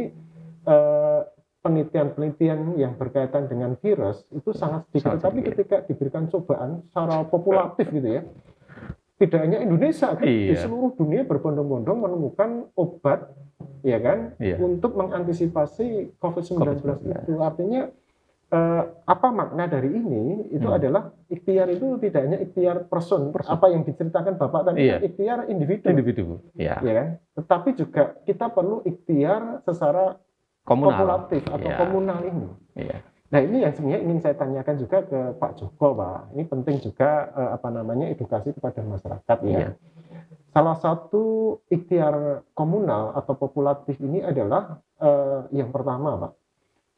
penelitian-penelitian yang berkaitan dengan virus itu sangat sedikit. Tapi ketika diberikan cobaan secara populatif gitu ya, tidak hanya Indonesia kan, di seluruh dunia berbondong-bondong menemukan obat, ya kan, untuk mengantisipasi COVID-19 itu. Artinya apa makna dari ini? Itu adalah ikhtiar itu tidak hanya ikhtiar person. Apa yang diceritakan Bapak tadi, ikhtiar individu. Ya kan? Tetapi juga kita perlu ikhtiar secara populatif atau komunal ini. Nah, ini yang sebenarnya ingin saya tanyakan juga ke Pak Joko, Pak. Ini penting juga edukasi kepada masyarakat ya. Salah satu ikhtiar komunal atau populatif ini adalah yang pertama, Pak,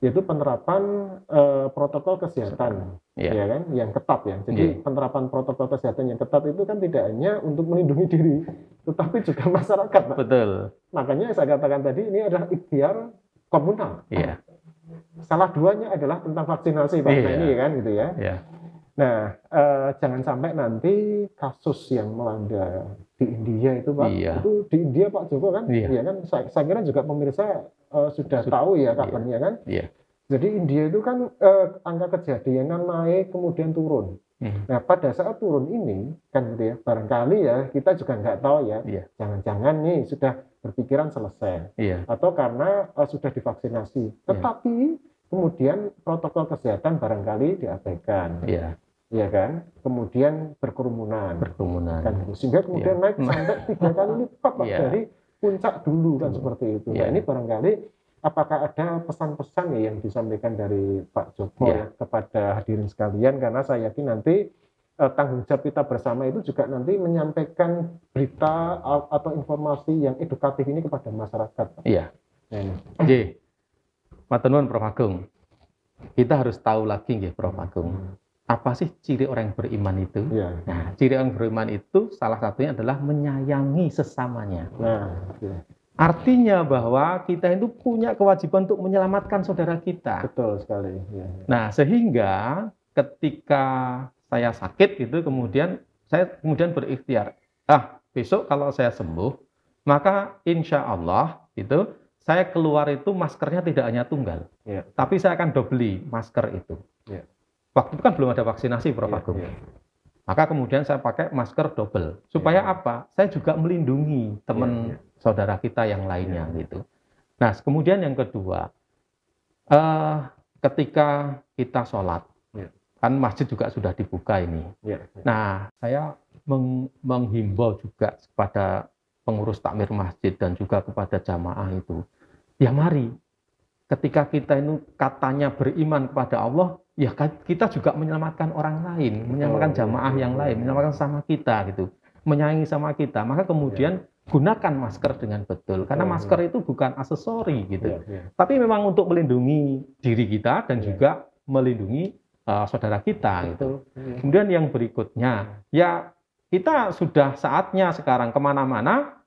yaitu penerapan protokol kesehatan, ya kan, yang ketat ya. Jadi penerapan protokol kesehatan yang ketat itu kan tidak hanya untuk melindungi diri, tetapi juga masyarakat, Pak. Betul. Makanya saya katakan tadi ini adalah ikhtiar komunal. Salah duanya adalah tentang vaksinasi, Pak. Nah, ini kan gitu ya. Nah, jangan sampai nanti kasus yang melanda di India itu, Pak, itu di India Pak Joko kan, ya kan, saya kira juga pemirsa sudah tahu ya kabarnya kan. Jadi India itu kan angka kejadianan naik kemudian turun. Nah, pada saat turun ini kan gitu ya, barangkali ya kita juga nggak tahu ya, jangan-jangan nih sudah berpikiran selesai, atau karena sudah divaksinasi, tetapi kemudian protokol kesehatan barangkali diabaikan, ya kan, kemudian berkerumunan, kan, sehingga kemudian naik sampai 3 kali lipat Pak, dari puncak dulu kan seperti itu. Nah, ini barangkali apakah ada pesan-pesan ya yang disampaikan dari Pak Joko ya kepada hadirin sekalian, karena saya yakin nanti tanggung jawab kita bersama itu juga nanti menyampaikan berita atau informasi yang edukatif ini kepada masyarakat. Iya. Jadi, matur nuwun Prof Agung. Kita harus tahu lagi nggih Prof Agung. Apa sih ciri orang yang beriman itu? Nah, ciri orang beriman itu salah satunya adalah menyayangi sesamanya. Artinya bahwa kita itu punya kewajiban untuk menyelamatkan saudara kita. Betul sekali. Nah, sehingga ketika saya sakit gitu, kemudian saya berikhtiar, besok kalau saya sembuh, maka insya Allah itu saya keluar itu maskernya tidak hanya tunggal, tapi saya akan dobeli masker itu. Waktu itu kan belum ada vaksinasi, Prof Agung. Maka kemudian saya pakai masker double. Supaya apa? Saya juga melindungi teman saudara kita yang lainnya gitu. Nah, kemudian yang kedua, ketika kita sholat, kan masjid juga sudah dibuka ini. Nah, saya menghimbau juga kepada pengurus takmir masjid dan juga kepada jamaah itu, ya mari, ketika kita ini katanya beriman kepada Allah, ya kita juga menyelamatkan orang lain, menyelamatkan jamaah yang lain, menyelamatkan sama kita gitu, menyayangi sama kita. Maka kemudian gunakan masker dengan betul, karena masker itu bukan aksesori gitu, tapi memang untuk melindungi diri kita dan juga melindungi saudara kita gitu. Kemudian yang berikutnya, ya kita sudah saatnya sekarang kemana-mana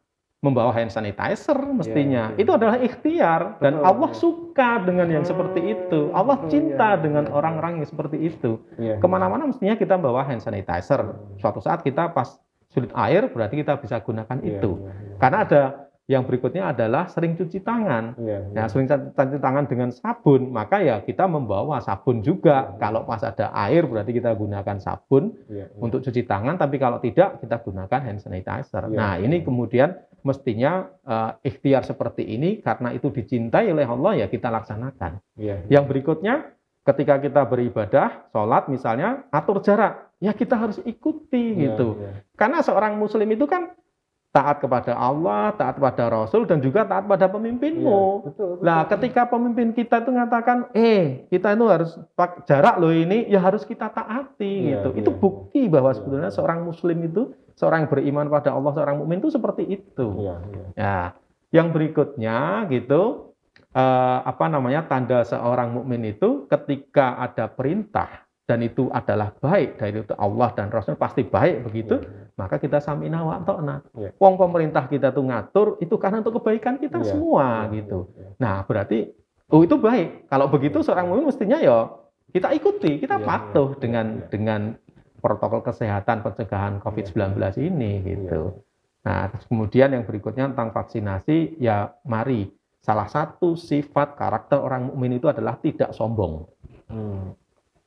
membawa hand sanitizer mestinya. Itu adalah ikhtiar dan Allah suka dengan yang seperti itu. Allah cinta dengan orang-orang yang seperti itu. Kemana-mana mestinya kita bawa hand sanitizer. Suatu saat kita pas sulit air, berarti kita bisa gunakan itu. Karena ada yang berikutnya adalah sering cuci tangan. Nah, sering cuci tangan dengan sabun, maka ya kita membawa sabun juga. Kalau pas ada air, berarti kita gunakan sabun untuk cuci tangan. Tapi kalau tidak, kita gunakan hand sanitizer. Nah, ini kemudian mestinya ikhtiar seperti ini karena itu dicintai oleh Allah, ya kita laksanakan. Yang berikutnya, ketika kita beribadah, sholat misalnya, atur jarak, ya kita harus ikuti gitu. Karena seorang muslim itu kan taat kepada Allah, taat kepada Rasul, dan juga taat pada pemimpinmu. Nah, ketika pemimpin kita itu mengatakan, kita itu harus jarak loh ini, ya harus kita taati gitu. Itu bukti bahwa sebetulnya seorang muslim itu, seorang yang beriman pada Allah, seorang mukmin itu seperti itu. Ya, yang berikutnya gitu, tanda seorang mukmin itu ketika ada perintah dan itu adalah baik dari Allah dan Rasul, pasti baik begitu, maka kita sami'na wa ata'na. Wong pemerintah kita tuh ngatur itu karena untuk kebaikan kita semua gitu. Nah, berarti itu baik. Kalau begitu seorang mukmin mestinya ya kita ikuti, kita patuh dengan protokol kesehatan pencegahan COVID-19 ini gitu. Nah, kemudian yang berikutnya tentang vaksinasi, ya mari, salah satu sifat karakter orang mukmin itu adalah tidak sombong.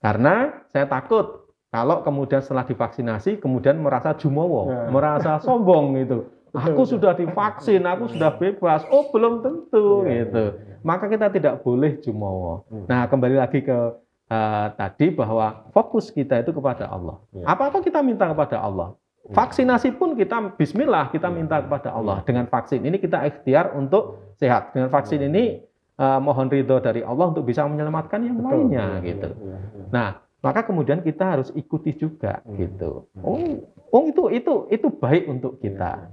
Karena saya takut kalau kemudian setelah divaksinasi kemudian merasa jumowo, merasa sombong gitu. Aku sudah divaksin, aku sudah bebas. Oh, belum tentu gitu. Maka kita tidak boleh jumowo. Nah, kembali lagi ke tadi bahwa fokus kita itu kepada Allah. Apa-apa kita minta kepada Allah. Vaksinasi pun kita bismillah, kita minta kepada Allah. Dengan vaksin ini kita ikhtiar untuk sehat. Dengan vaksin ini mohon ridho dari Allah untuk bisa menyelamatkan yang lainnya gitu. Nah, maka kemudian kita harus ikuti juga gitu. Itu baik untuk kita.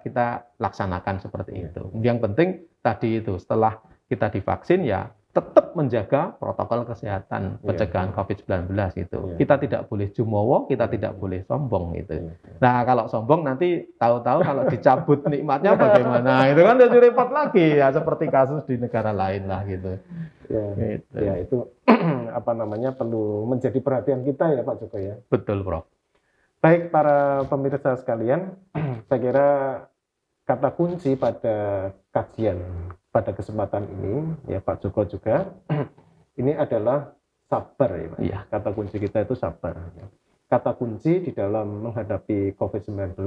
Kita laksanakan seperti itu. Yang penting tadi itu setelah kita divaksin ya tetap menjaga protokol kesehatan pencegahan COVID-19 itu. Kita tidak boleh jumowo, kita tidak boleh sombong gitu. Nah, kalau sombong nanti tahu-tahu kalau dicabut nikmatnya bagaimana? Itu kan jadi repot lagi ya, seperti kasus di negara lain lah gitu. Ya, itu perlu menjadi perhatian kita ya Pak Joko ya. Betul, Prof. Baik para pemirsa sekalian, saya kira kata kunci pada kajian pada kesempatan ini ya Pak Joko juga ini adalah sabar ya, Pak. Iya. Kata kunci kita itu sabar. Kata kunci di dalam menghadapi COVID-19,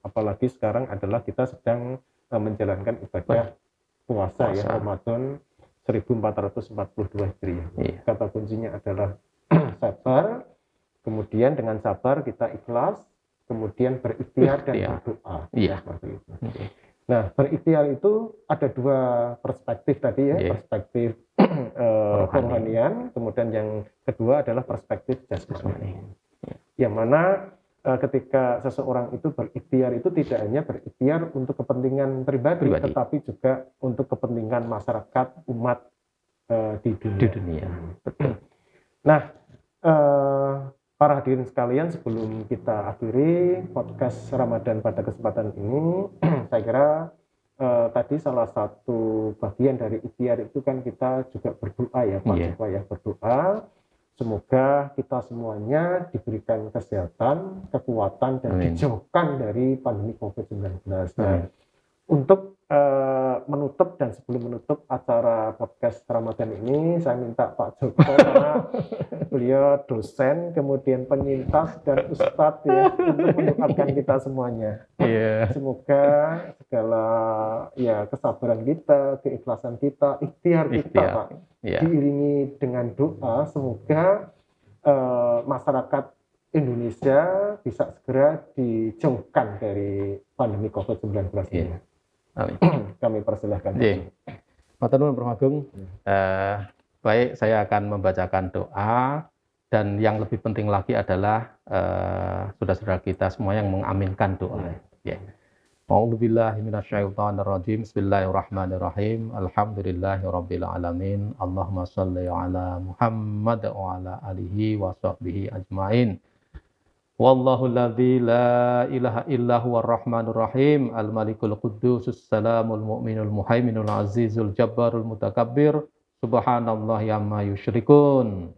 apalagi sekarang adalah kita sedang menjalankan ibadah puasa ya, Ramadan 1442 Hijriah. Iya. Kata kuncinya adalah sabar, kemudian dengan sabar kita ikhlas, kemudian berikhtiar dan berdoa. Iya. Seperti itu. Iya. Nah, berikhtiar itu ada dua perspektif tadi ya, Iya. perspektif kerohanian, kemudian yang kedua adalah perspektif jasmani. Yang mana ketika seseorang itu berikhtiar itu tidak hanya berikhtiar untuk kepentingan pribadi, tetapi juga untuk kepentingan masyarakat, umat di dunia. Nah, para hadirin sekalian, sebelum kita akhiri podcast Ramadan pada kesempatan ini, saya kira tadi salah satu bagian dari ikhtiar itu kan kita juga berdoa ya, Pak Joko ya, berdoa. Semoga kita semuanya diberikan kesehatan, kekuatan, dan dijauhkan dari pandemi COVID-19. Nah, untuk menutup dan sebelum menutup acara podcast Ramadan ini, saya minta Pak Joko, karena beliau dosen, kemudian penyintas dan ustadz ya, untuk mendoakan kita semuanya. Semoga segala ya kesabaran kita, keikhlasan kita, ikhtiar kita, Pak, diiringi dengan doa. Semoga masyarakat Indonesia bisa segera dijauhkan dari pandemi COVID-19 ini. Amin. Kami persilahkan. Matur nuwun Prof. Agung. Baik, saya akan membacakan doa, dan yang lebih penting lagi adalah saudara-saudara kita semua yang mengaminkan doa. A'udzubillahi minasyaitonirrajim. Bismillahirrahmanirrahim. Alhamdulillahirabbil alamin. Allahumma shalli ala Muhammad wa ala alihi wa sahbihi ajmain. Wallahu alladzi la ilaha illa huwar rahmanur rahim. Al-malikul quddusus salamul mu'minul muhaiminul azizul jabbarul mutakabbir. Subhanallahi amma yusyrikun.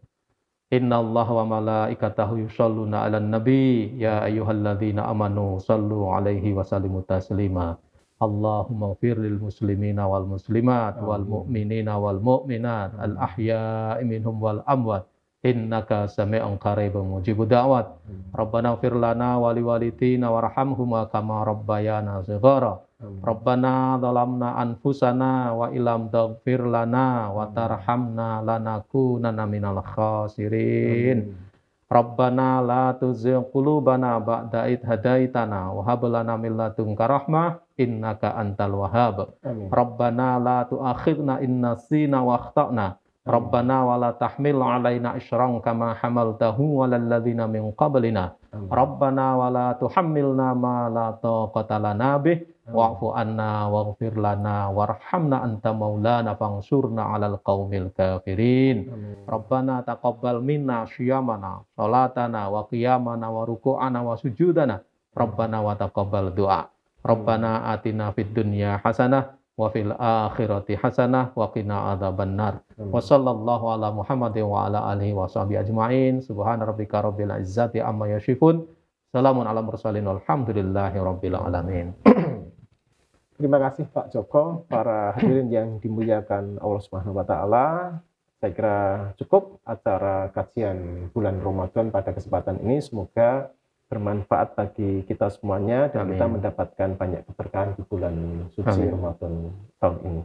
Innallaha wa malaikatahu yusholluna 'alan nabi ya ayyuhalladzina amanu shallu 'alaihi wa sallimu taslima. Allahumma ighfir lil muslimina wal muslimat wal mu'minina wal mu'minat al ahya'i minhum wal amwat innaka sami'un qaribun mujibud da'wat. Rabbana ighfir lana wa liwalitina warhamhuma kama rabbayana shighara. Rabbana zalamna anfusana wa illam taghfir lana wa tarhamna lanakunanna minal khasirin. Rabbana la tuzigh qulubana ba'da idh hadaitana wa hab lana min ladunka rahmah innaka antal wahhab. Rabbana la tu'akhidna in nasina wa akhtana. Rabbana wa la tahmil 'alaina isran kama hamaltahu 'alal ladzina min qablina. Rabbana wa la tuhammilna ma la taqata lana bih wa'fu anna waghfir lana warhamna anta maulana fansurna 'alal qaumil kafirin. Rabbana taqabbal minna syiyamana salatana wa qiyamana wa ruku'ana wa sujudana. Rabbana wa taqabbal du'a. Rabbana atina fid dunya hasanah wa fil akhirati hasanah wa qina adzabannar. Wa sallallahu ala Muhammadin wa ala alihi wa sahbihi ajmain. Subhana rabbika rabbil izzati amma yasifun. Salamun ala mursalin walhamdulillahi rabbil alamin. Terima kasih Pak Joko, para hadirin yang dimuliakan Allah Subhanahu wa taala. Saya kira cukup acara kajian bulan Ramadan pada kesempatan ini. Semoga bermanfaat bagi kita semuanya dan kita mendapatkan banyak keberkahan di bulan suci Ramadan tahun ini.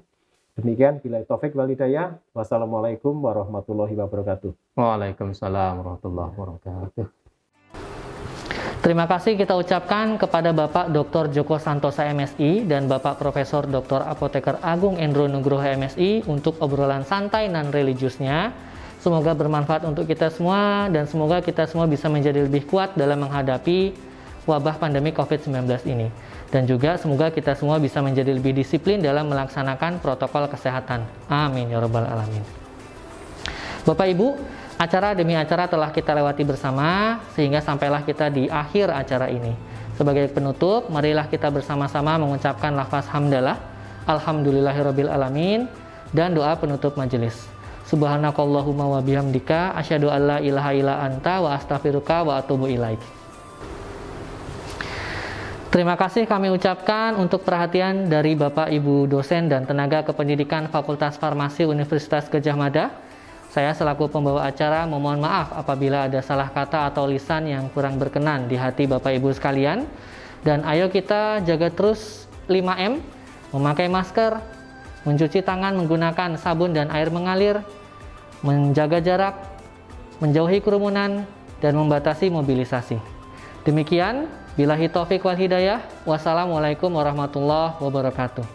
Demikian, billahi taufik wal hidayah. Wassalamualaikum warahmatullahi wabarakatuh. Waalaikumsalam warahmatullahi wabarakatuh. Terima kasih kita ucapkan kepada Bapak Dr. Joko Santosa MSI dan Bapak Profesor Dr. Apoteker Agung Endro Nugroho MSI untuk obrolan santai non religiusnya. Semoga bermanfaat untuk kita semua dan semoga kita semua bisa menjadi lebih kuat dalam menghadapi wabah pandemi COVID-19 ini. Dan juga semoga kita semua bisa menjadi lebih disiplin dalam melaksanakan protokol kesehatan. Amin ya rabbal alamin. Bapak Ibu, acara demi acara telah kita lewati bersama sehingga sampailah kita di akhir acara ini. Sebagai penutup, marilah kita bersama-sama mengucapkan lafaz hamdalah, alhamdulillahirabbil alamin, dan doa penutup majelis. Subhanakallahumma wa bihamdika asyhadu an la ilaha illa anta wa astaghfiruka wa atubu ilaik. Terima kasih kami ucapkan untuk perhatian dari Bapak Ibu dosen dan tenaga kependidikan Fakultas Farmasi Universitas Gadjah Mada. Saya selaku pembawa acara memohon maaf apabila ada salah kata atau lisan yang kurang berkenan di hati Bapak Ibu sekalian. Dan ayo kita jaga terus 5M, memakai masker, mencuci tangan menggunakan sabun dan air mengalir, menjaga jarak, menjauhi kerumunan, dan membatasi mobilisasi. Demikian, billahi taufik wal hidayah. Wassalamualaikum warahmatullahi wabarakatuh.